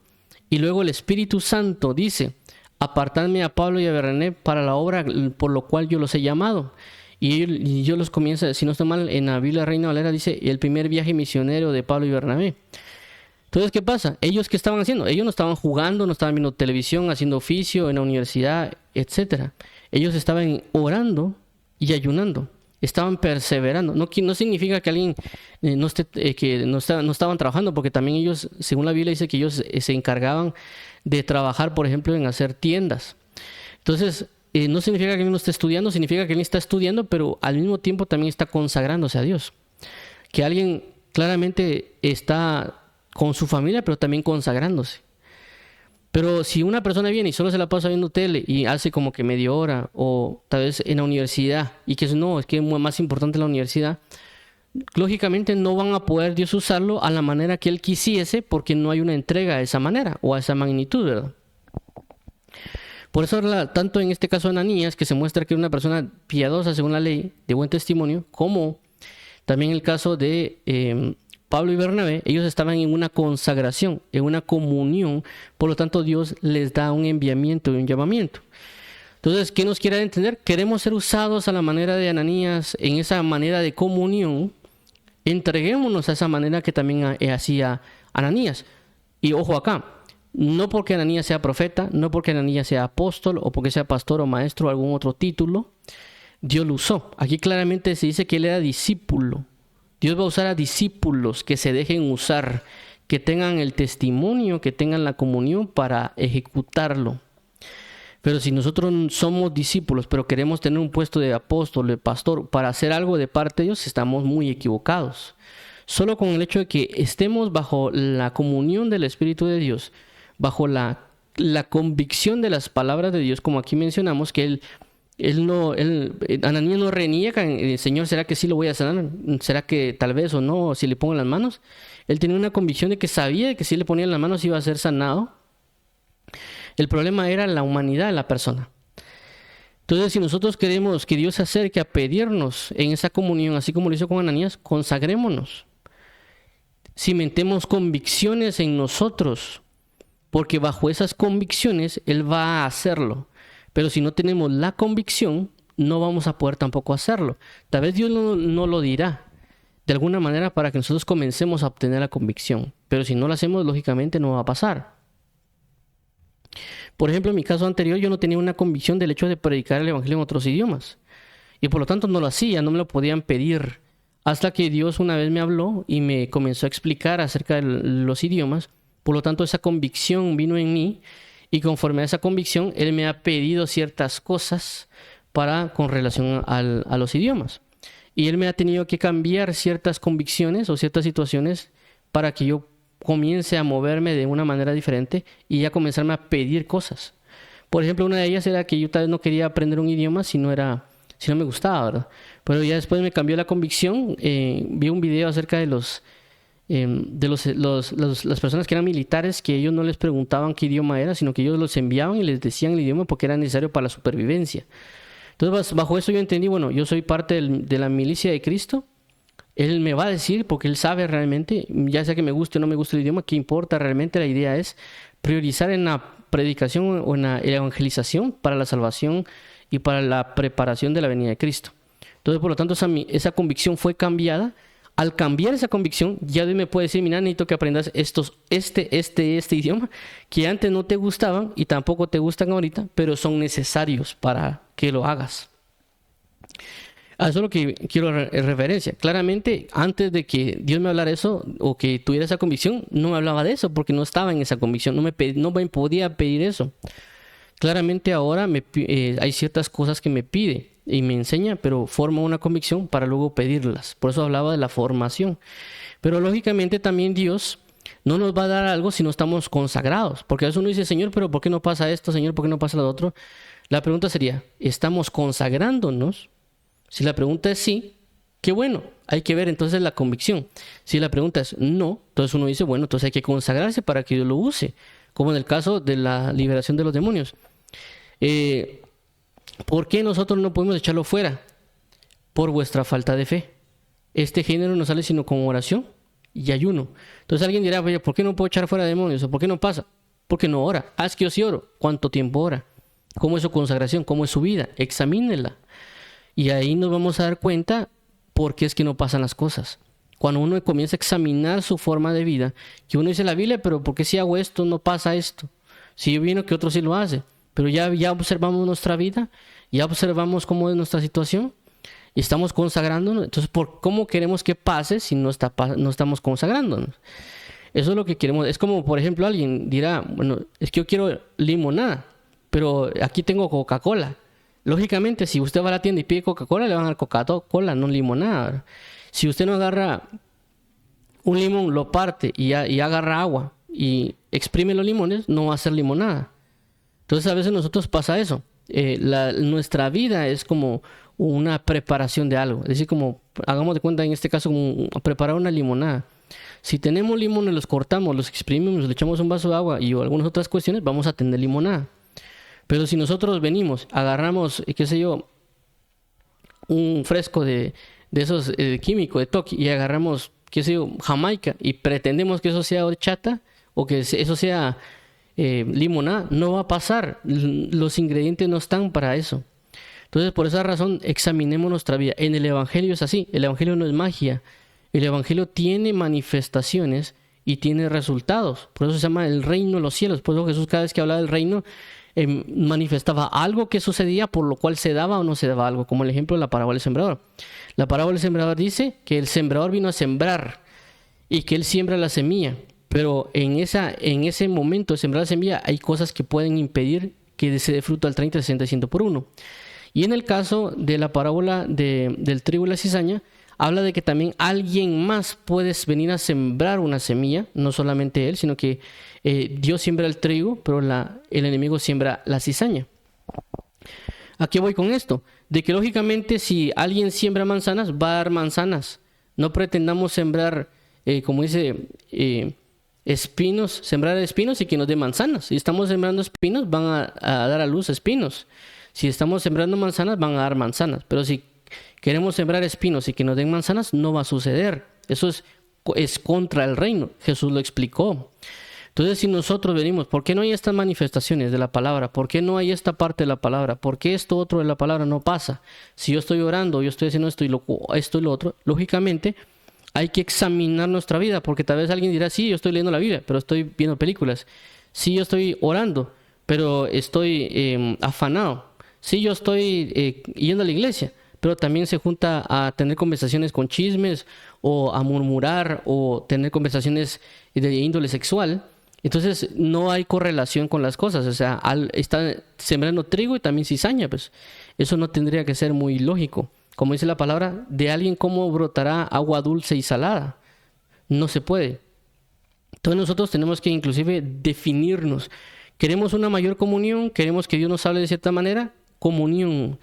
Y luego el Espíritu Santo dice, apartadme a Pablo y a Bernabé para la obra por lo cual yo los he llamado. Y yo los comienzo, si no estoy mal, en la Biblia Reina Valera dice, el primer viaje misionero de Pablo y Bernabé. Entonces, ¿qué pasa? ¿Ellos qué estaban haciendo? Ellos no estaban jugando, no estaban viendo televisión, haciendo oficio en la universidad, etc. Ellos estaban orando y ayunando. Estaban perseverando. No significa que alguien no estaban trabajando, porque también ellos, según la Biblia, dice que ellos se encargaban de trabajar, por ejemplo, en hacer tiendas. Entonces, no significa que alguien no esté estudiando, significa que alguien está estudiando, pero al mismo tiempo también está consagrándose a Dios. Que alguien claramente está con su familia, pero también consagrándose. Pero si una persona viene y solo se la pasa viendo tele y hace como que media hora, o tal vez en la universidad, y que es que es más importante la universidad, lógicamente no van a poder Dios usarlo a la manera que Él quisiese, porque no hay una entrega de esa manera o a esa magnitud, ¿verdad? Por eso, tanto en este caso de Ananías, que se muestra que era una persona piadosa según la ley, de buen testimonio, como también el caso de Pablo y Bernabé, ellos estaban en una consagración, en una comunión, por lo tanto Dios les da un enviamiento y un llamamiento. Entonces, ¿qué nos quiere entender? Queremos ser usados a la manera de Ananías, en esa manera de comunión, entreguémonos a esa manera que también hacía Ananías. Y ojo acá, no porque Ananías sea profeta, no porque Ananías sea apóstol, o porque sea pastor o maestro o algún otro título, Dios lo usó. Aquí claramente se dice que él era discípulo. Dios va a usar a discípulos que se dejen usar, que tengan el testimonio, que tengan la comunión para ejecutarlo. Pero si nosotros somos discípulos, pero queremos tener un puesto de apóstol, de pastor, para hacer algo de parte de Dios, estamos muy equivocados. Solo con el hecho de que estemos bajo la comunión del Espíritu de Dios, bajo la convicción de las palabras de Dios, como aquí mencionamos, que Ananías no reniega, Señor, ¿será que sí lo voy a sanar? ¿Será que tal vez o no, si le pongo las manos? Él tenía una convicción de que sabía que si le ponían las manos iba a ser sanado. El problema era la humanidad de la persona. Entonces, si nosotros queremos que Dios se acerque a pedirnos en esa comunión, así como lo hizo con Ananías, consagrémonos. Cimentemos convicciones en nosotros, porque bajo esas convicciones Él va a hacerlo. Pero si no tenemos la convicción, no vamos a poder tampoco hacerlo. Tal vez Dios no lo dirá de alguna manera para que nosotros comencemos a obtener la convicción. Pero si no lo hacemos, lógicamente no va a pasar. Por ejemplo, en mi caso anterior, yo no tenía una convicción del hecho de predicar el evangelio en otros idiomas. Y por lo tanto no lo hacía, no me lo podían pedir. Hasta que Dios una vez me habló y me comenzó a explicar acerca de los idiomas. Por lo tanto, esa convicción vino en mí. Y conforme a esa convicción, Él me ha pedido ciertas cosas con relación a los idiomas. Y Él me ha tenido que cambiar ciertas convicciones o ciertas situaciones para que yo comience a moverme de una manera diferente y ya comenzarme a pedir cosas. Por ejemplo, una de ellas era que yo tal vez no quería aprender un idioma si no me gustaba, ¿verdad? Pero ya después me cambió la convicción. Vi un video acerca de las personas que eran militares, que ellos no les preguntaban qué idioma era, sino que ellos los enviaban y les decían el idioma porque era necesario para la supervivencia. Entonces, bajo eso yo entendí, bueno, yo soy parte de la milicia de Cristo. Él me va a decir, porque Él sabe realmente, ya sea que me guste o no me guste el idioma, qué importa realmente. La idea es priorizar en la predicación o en la evangelización para la salvación y para la preparación de la venida de Cristo. Entonces, por lo tanto, esa convicción fue cambiada al cambiar esa convicción, ya Dios me puede decir, mira, necesito que aprendas este idioma que antes no te gustaban y tampoco te gustan ahorita, pero son necesarios para que lo hagas. A eso es lo que quiero referencia. Claramente, antes de que Dios me hablara eso o que tuviera esa convicción, no me hablaba de eso porque no estaba en esa convicción, no me podía pedir eso. Claramente ahora hay ciertas cosas que me pide y me enseña, pero forma una convicción para luego pedirlas. Por eso hablaba de la formación. Pero lógicamente también Dios no nos va a dar algo si no estamos consagrados. Porque a veces uno dice, Señor, pero ¿por qué no pasa esto? Señor, ¿por qué no pasa lo otro? La pregunta sería, ¿estamos consagrándonos? Si la pregunta es sí, qué bueno, hay que ver entonces la convicción. Si la pregunta es no, entonces uno dice, bueno, entonces hay que consagrarse para que Dios lo use. Como en el caso de la liberación de los demonios. ¿Por qué nosotros no podemos echarlo fuera? Por vuestra falta de fe. Este género no sale sino con oración y ayuno. Entonces alguien dirá, oye, ¿por qué no puedo echar fuera demonios? ¿O por qué no pasa? Porque no ora. Es que yo sí oro. ¿Cuánto tiempo ora? ¿Cómo es su consagración? ¿Cómo es su vida? Examínela. Y ahí nos vamos a dar cuenta por qué es que no pasan las cosas. Cuando uno comienza a examinar su forma de vida, que uno dice la Biblia, pero ¿por qué si hago esto no pasa esto? Si yo vino que otro sí lo hace. Pero ya observamos nuestra vida, ya observamos cómo es nuestra situación y estamos consagrándonos. Entonces, ¿cómo queremos que pase si no estamos consagrándonos? Eso es lo que queremos. Es como, por ejemplo, alguien dirá, bueno, es que yo quiero limonada, pero aquí tengo Coca-Cola. Lógicamente, si usted va a la tienda y pide Coca-Cola, le van a dar Coca-Cola, no limonada. Si usted no agarra un limón, lo parte y agarra agua y exprime los limones, no va a ser limonada. Entonces a veces nosotros pasa eso. Nuestra vida es como una preparación de algo. Es decir, como hagamos de cuenta en este caso como preparar una limonada. Si tenemos limones, los cortamos, los exprimimos, le echamos un vaso de agua y algunas otras cuestiones, vamos a tener limonada. Pero si nosotros venimos, agarramos, qué sé yo, un fresco de esos químicos de toque y agarramos, qué sé yo, Jamaica y pretendemos que eso sea horchata o que eso sea limonada, no va a pasar. Los ingredientes no están para eso. Entonces, por esa razón, examinemos nuestra vida. En el Evangelio es así. El Evangelio no es magia. El Evangelio tiene manifestaciones y tiene resultados. Por eso se llama el reino de los cielos. Por eso Jesús cada vez que hablaba del reino manifestaba algo que sucedía por lo cual se daba o no se daba algo. Como el ejemplo de la parábola del sembrador. La parábola del sembrador dice que el sembrador vino a sembrar y que él siembra la semilla. Pero en ese momento de sembrar la semilla hay cosas que pueden impedir que se dé fruto al 30, 60 y 100 por uno. Y en el caso de la parábola del trigo y la cizaña, habla de que también alguien más puede venir a sembrar una semilla, no solamente él, sino que Dios siembra el trigo, pero el enemigo siembra la cizaña. ¿A qué voy con esto? De que lógicamente si alguien siembra manzanas, va a dar manzanas. No pretendamos sembrar, como dice... sembrar espinos y que nos dé manzanas. Si estamos sembrando espinos, van a dar a luz espinos. Si estamos sembrando manzanas, van a dar manzanas. Pero si queremos sembrar espinos y que nos den manzanas, no va a suceder. Eso es contra el reino. Jesús lo explicó. Entonces, si nosotros venimos, ¿por qué no hay estas manifestaciones de la palabra? ¿Por qué no hay esta parte de la palabra? ¿Por qué esto otro de la palabra no pasa? Si yo estoy orando, yo estoy haciendo esto y lo otro, lógicamente... hay que examinar nuestra vida, porque tal vez alguien dirá, sí, yo estoy leyendo la Biblia, pero estoy viendo películas. Sí, yo estoy orando, pero estoy afanado. Sí, yo estoy yendo a la iglesia, pero también se junta a tener conversaciones con chismes, o a murmurar, o tener conversaciones de índole sexual. Entonces, no hay correlación con las cosas. O sea, está sembrando trigo y también cizaña, pues. Eso no tendría que ser muy lógico. Como dice la palabra, de alguien cómo brotará agua dulce y salada. No se puede. Entonces nosotros tenemos que inclusive definirnos. ¿Queremos una mayor comunión? ¿Queremos que Dios nos hable de cierta manera? Comunión.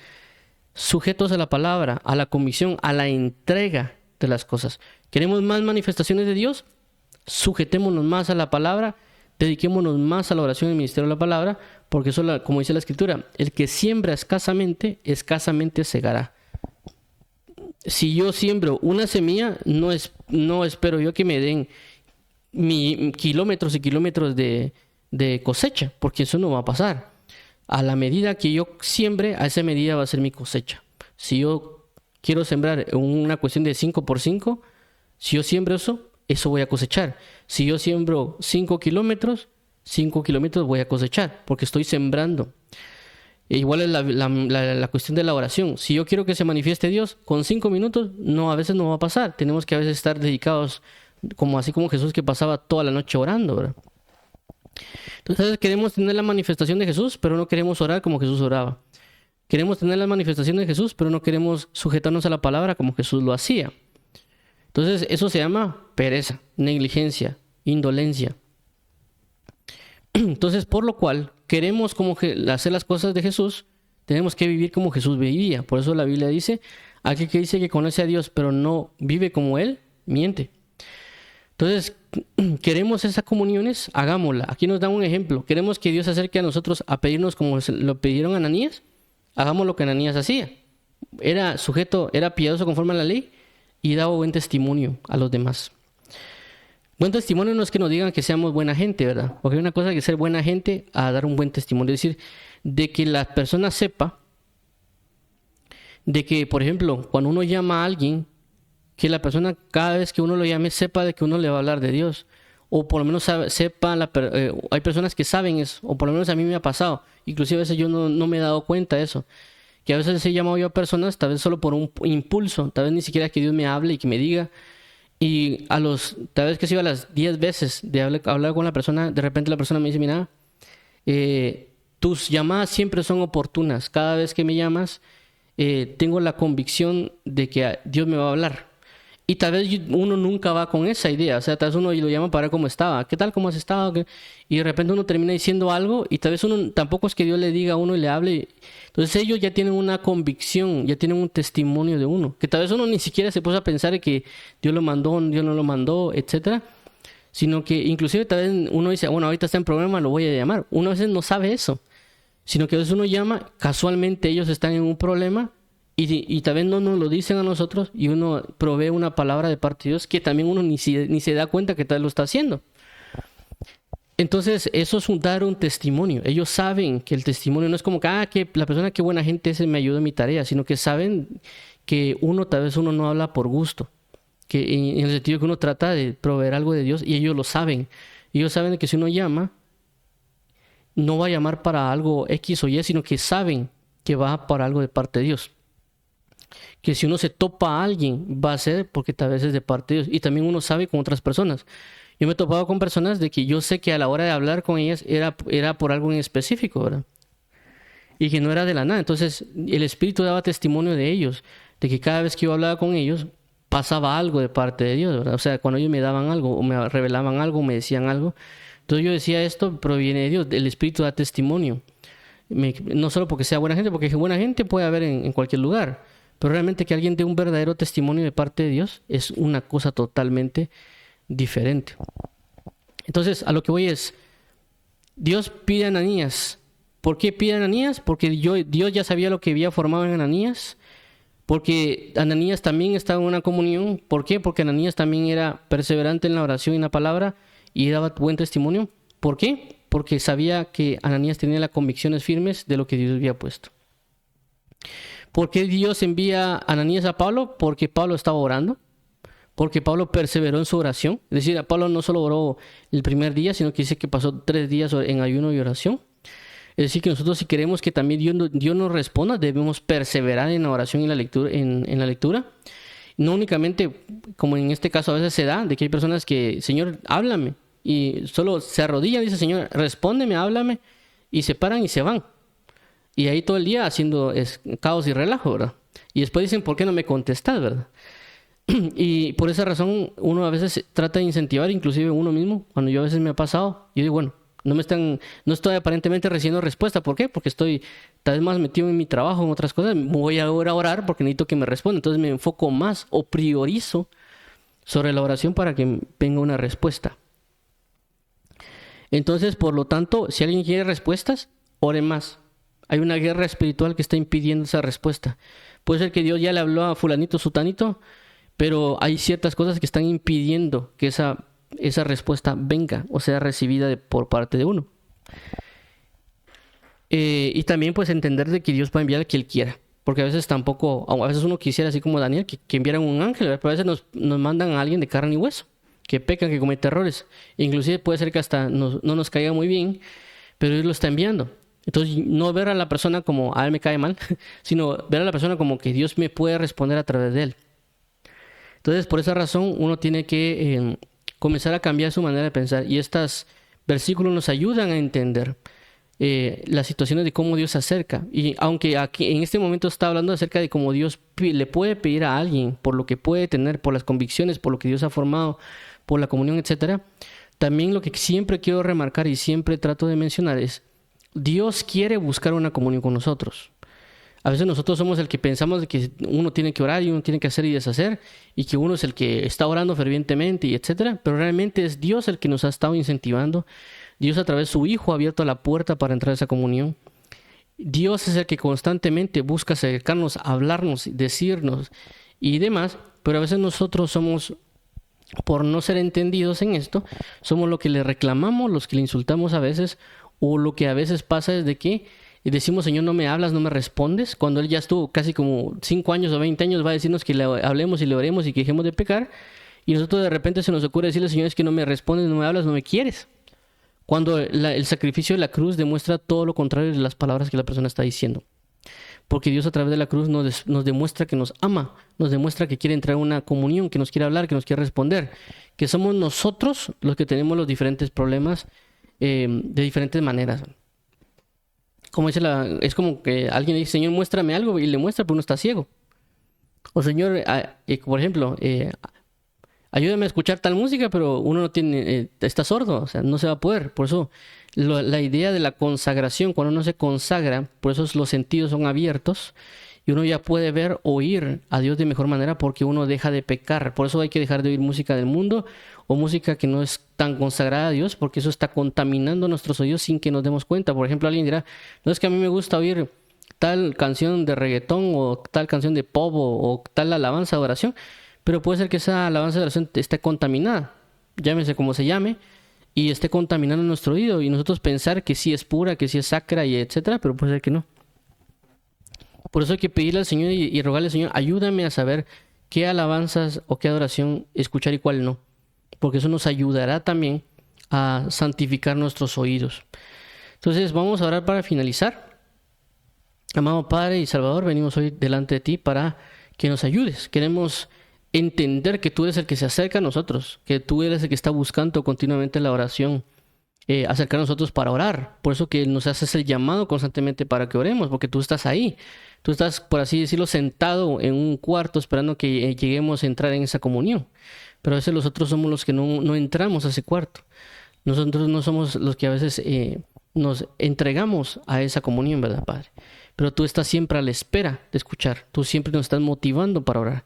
Sujetos a la palabra, a la comisión, a la entrega de las cosas. ¿Queremos más manifestaciones de Dios? Sujetémonos más a la palabra. Dediquémonos más a la oración y el ministerio de la palabra. Porque eso, como dice la Escritura, el que siembra escasamente, escasamente segará. Si yo siembro una semilla, no espero yo que me den kilómetros y kilómetros de cosecha, porque eso no va a pasar. A la medida que yo siembre, a esa medida va a ser mi cosecha. Si yo quiero sembrar una cuestión de 5 por 5, Si yo siembro eso, eso voy a cosechar. Si yo siembro 5 kilómetros, 5 kilómetros voy a cosechar, porque estoy sembrando. E igual es la cuestión de la oración. Si yo quiero que se manifieste Dios, con 5 minutos, no, a veces no va a pasar. Tenemos que a veces estar dedicados, como así como Jesús, que pasaba toda la noche orando, ¿verdad? Entonces queremos tener la manifestación de Jesús, pero no queremos orar como Jesús oraba. Queremos tener la manifestación de Jesús, pero no queremos sujetarnos a la palabra como Jesús lo hacía. Entonces eso se llama pereza, negligencia, indolencia. Entonces, por lo cual, queremos hacer las cosas de Jesús, tenemos que vivir como Jesús vivía. Por eso la Biblia dice, aquel que dice que conoce a Dios, pero no vive como Él, miente. Entonces, queremos esas comuniones, hagámosla. Aquí nos dan un ejemplo. Queremos que Dios se acerque a nosotros a pedirnos como lo pidieron a Ananías. Hagamos lo que Ananías hacía. Era sujeto, era piadoso conforme a la ley y daba buen testimonio a los demás. Buen testimonio no es que nos digan que seamos buena gente, ¿verdad? Porque hay una cosa que ser buena gente a dar un buen testimonio. Es decir, de que la persona sepa, de que, por ejemplo, cuando uno llama a alguien, que la persona cada vez que uno lo llame sepa de que uno le va a hablar de Dios. O por lo menos sepa, hay personas que saben eso, o por lo menos a mí me ha pasado. Inclusive a veces yo no me he dado cuenta de eso. Que a veces he llamado yo a personas, tal vez solo por un impulso, tal vez ni siquiera que Dios me hable y que me diga. Y tal vez que si a las 10 veces de hablar con la persona, de repente la persona me dice, mira, tus llamadas siempre son oportunas. Cada vez que me llamas, tengo la convicción de que Dios me va a hablar. Y tal vez uno nunca va con esa idea. O sea, tal vez uno lo llama para ver cómo estaba. ¿Qué tal? ¿Cómo has estado? Y de repente uno termina diciendo algo y tal vez uno tampoco es que Dios le diga a uno y le hable. Entonces ellos ya tienen una convicción, ya tienen un testimonio de uno. Que tal vez uno ni siquiera se puso a pensar de que Dios lo mandó, Dios no lo mandó, etcétera. Sino que inclusive tal vez uno dice, bueno, ahorita está en problema, lo voy a llamar. Uno a veces no sabe eso. Sino que a veces uno llama, casualmente ellos están en un problema. Y tal vez no nos lo dicen a nosotros y uno provee una palabra de parte de Dios que también uno ni se da cuenta que tal vez lo está haciendo. Entonces eso es dar un testimonio. Ellos saben que el testimonio no es como que la persona qué buena gente es, me ayuda en mi tarea, sino que saben que tal vez uno no habla por gusto, que en el sentido que uno trata de proveer algo de Dios y ellos lo saben. Ellos saben que si uno llama, no va a llamar para algo X o Y, sino que saben que va para algo de parte de Dios. Que si uno se topa a alguien, va a ser porque tal vez es de parte de Dios. Y también uno sabe con otras personas. Yo me he topado con personas de que yo sé que a la hora de hablar con ellas era por algo en específico, ¿verdad? Y que no era de la nada. Entonces el Espíritu daba testimonio de ellos, de que cada vez que yo hablaba con ellos, pasaba algo de parte de Dios, ¿verdad? O sea, cuando ellos me daban algo, o me revelaban algo, o me decían algo. Entonces yo decía, esto proviene de Dios, el Espíritu da testimonio. No solo porque sea buena gente, porque buena gente puede haber en cualquier lugar. Pero realmente que alguien dé un verdadero testimonio de parte de Dios es una cosa totalmente diferente. Entonces, a lo que voy es, Dios pide a Ananías. ¿Por qué pide a Ananías? Porque Dios ya sabía lo que había formado en Ananías. Porque Ananías también estaba en una comunión. ¿Por qué? Porque Ananías también era perseverante en la oración y en la palabra y daba buen testimonio. ¿Por qué? Porque sabía que Ananías tenía las convicciones firmes de lo que Dios había puesto. ¿Por qué Dios envía a Ananías a Pablo? Porque Pablo estaba orando. Porque Pablo perseveró en su oración. Es decir, a Pablo no solo oró el primer día, sino que dice que pasó 3 días en ayuno y oración. Es decir, que nosotros si queremos que también Dios nos responda, debemos perseverar en la oración y en la lectura. No únicamente, como en este caso a veces se da, de que hay personas que, Señor, háblame. Y solo se arrodillan y dicen, Señor, respóndeme, háblame. Y se paran y se van. Y ahí todo el día haciendo caos y relajo, ¿verdad? Y después dicen, ¿por qué no me contestas, verdad? Y por esa razón uno a veces trata de incentivar, inclusive uno mismo. Cuando yo a veces me ha pasado, yo digo, bueno, no estoy aparentemente recibiendo respuesta. ¿Por qué? Porque estoy tal vez más metido en mi trabajo, en otras cosas. Voy ahora a orar porque necesito que me responda. Entonces me enfoco más o priorizo sobre la oración para que venga una respuesta. Entonces, por lo tanto, si alguien quiere respuestas, ore más. Hay una guerra espiritual que está impidiendo esa respuesta. Puede ser que Dios ya le habló a fulanito, sutanito, pero hay ciertas cosas que están impidiendo que esa respuesta venga o sea recibida por parte de uno. Y también pues entender de que Dios va a enviar al que Él quiera. Porque a veces tampoco, a veces uno quisiera, así como Daniel, que enviaran un ángel, ¿verdad? Pero a veces nos mandan a alguien de carne y hueso, que pecan, que comete errores. Inclusive puede ser que hasta no nos caiga muy bien, pero Dios lo está enviando. Entonces, no ver a la persona como, a él me cae mal, sino ver a la persona como que Dios me puede responder a través de él. Entonces, por esa razón, uno tiene que comenzar a cambiar su manera de pensar. Y estos versículos nos ayudan a entender las situaciones de cómo Dios se acerca. Y aunque aquí en este momento está hablando acerca de cómo Dios le puede pedir a alguien por lo que puede tener, por las convicciones, por lo que Dios ha formado, por la comunión, etcétera, también lo que siempre quiero remarcar y siempre trato de mencionar es, Dios quiere buscar una comunión con nosotros. A veces nosotros somos el que pensamos de que uno tiene que orar y uno tiene que hacer y deshacer, y que uno es el que está orando fervientemente y etcétera, pero realmente es Dios el que nos ha estado incentivando. Dios a través de su Hijo ha abierto la puerta para entrar a esa comunión. Dios es el que constantemente busca acercarnos, hablarnos, decirnos y demás, pero a veces nosotros somos, por no ser entendidos en esto, somos lo que le reclamamos, los que le insultamos a veces, o lo que a veces pasa es de que decimos, Señor, no me hablas, no me respondes, cuando Él ya estuvo casi como 5 años o 20 años, va a decirnos que le hablemos y le oremos y que dejemos de pecar, y nosotros de repente se nos ocurre decirle, Señor, es que no me respondes, no me hablas, no me quieres. Cuando el sacrificio de la cruz demuestra todo lo contrario de las palabras que la persona está diciendo. Porque Dios a través de la cruz nos demuestra que nos ama, nos demuestra que quiere entrar en una comunión, que nos quiere hablar, que nos quiere responder. Que somos nosotros los que tenemos los diferentes problemas de diferentes maneras. Como dice es como que alguien dice, Señor, muéstrame algo, y le muestra, pero uno está ciego. O Señor, por ejemplo, ayúdame a escuchar tal música, pero uno no tiene, está sordo, o sea, no se va a poder. Por eso la idea de la consagración, cuando uno se consagra, por eso los sentidos son abiertos y uno ya puede ver, oír a Dios de mejor manera porque uno deja de pecar. Por eso hay que dejar de oír música del mundo o música que no es tan consagrada a Dios, porque eso está contaminando nuestros oídos sin que nos demos cuenta. Por ejemplo, alguien dirá, no, es que a mí me gusta oír tal canción de reggaetón o tal canción de pop o tal alabanza de oración, pero puede ser que esa alabanza de oración esté contaminada, llámese como se llame, y esté contaminando nuestro oído, y nosotros pensar que sí es pura, que sí es sacra, y etcétera, pero puede ser que no. Por eso hay que pedirle al Señor y rogarle al Señor, ayúdame a saber qué alabanzas o qué adoración escuchar y cuál no, porque eso nos ayudará también a santificar nuestros oídos. Entonces vamos a orar para finalizar. Amado Padre y Salvador, venimos hoy delante de ti para que nos ayudes. Queremos entender que tú eres el que se acerca a nosotros, que tú eres el que está buscando continuamente la oración, acercar a nosotros para orar. Por eso que nos haces el llamado constantemente para que oremos, porque tú estás ahí. Tú estás, por así decirlo, sentado en un cuarto esperando que lleguemos a entrar en esa comunión. Pero a veces nosotros somos los que no entramos a ese cuarto. Nosotros no somos los que a veces nos entregamos a esa comunión, ¿verdad, Padre? Pero tú estás siempre a la espera de escuchar. Tú siempre nos estás motivando para orar.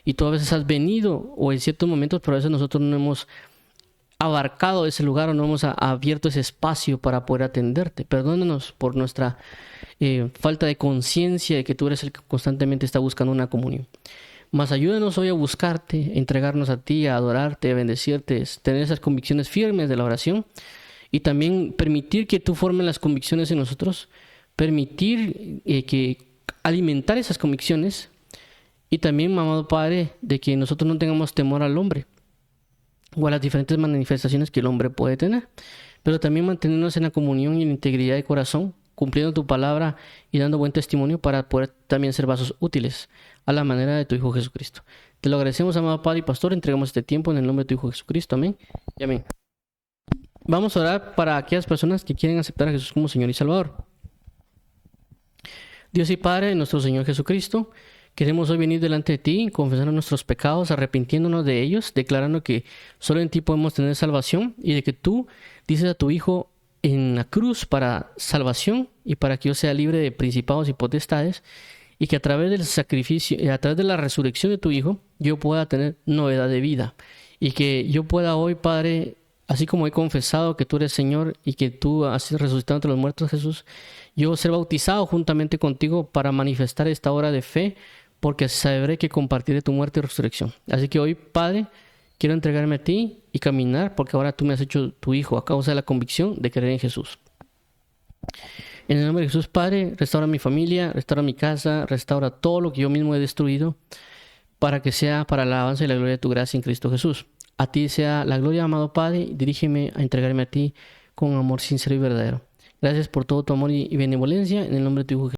Y tú a veces has venido, o en ciertos momentos, pero a veces nosotros no hemos abarcado ese lugar o no hemos abierto ese espacio para poder atenderte. Perdónanos por nuestra falta de conciencia de que tú eres el que constantemente está buscando una comunión. Mas ayúdanos hoy a buscarte, a entregarnos a ti, a adorarte, a bendecirte, tener esas convicciones firmes de la oración y también permitir que tú formes las convicciones en nosotros, permitir que alimentar esas convicciones. Y también, amado Padre, de que nosotros no tengamos temor al hombre o a las diferentes manifestaciones que el hombre puede tener, pero también mantenernos en la comunión y en la integridad de corazón, cumpliendo tu palabra y dando buen testimonio para poder también ser vasos útiles a la manera de tu Hijo Jesucristo. Te lo agradecemos, amado Padre y Pastor, entregamos este tiempo en el nombre de tu Hijo Jesucristo. Amén y amén. Vamos a orar para aquellas personas que quieren aceptar a Jesús como Señor y Salvador. Dios y Padre de nuestro Señor Jesucristo, queremos hoy venir delante de ti, confesando nuestros pecados, arrepintiéndonos de ellos, declarando que solo en ti podemos tener salvación y de que tú dices a tu Hijo en la cruz para salvación y para que yo sea libre de principados y potestades y que a través del sacrificio y a través de la resurrección de tu Hijo yo pueda tener novedad de vida y que yo pueda hoy, Padre, así como he confesado que tú eres Señor y que tú has resucitado entre los muertos, Jesús, yo ser bautizado juntamente contigo para manifestar esta obra de fe, porque sabré que compartiré tu muerte y resurrección. Así que hoy, Padre, quiero entregarme a ti y caminar, porque ahora tú me has hecho tu Hijo a causa de la convicción de creer en Jesús. En el nombre de Jesús, Padre, restaura mi familia, restaura mi casa, restaura todo lo que yo mismo he destruido, para que sea para la alabanza y la gloria de tu gracia en Cristo Jesús. A ti sea la gloria, amado Padre, dirígeme a entregarme a ti con amor sincero y verdadero. Gracias por todo tu amor y benevolencia, en el nombre de tu Hijo Jesús.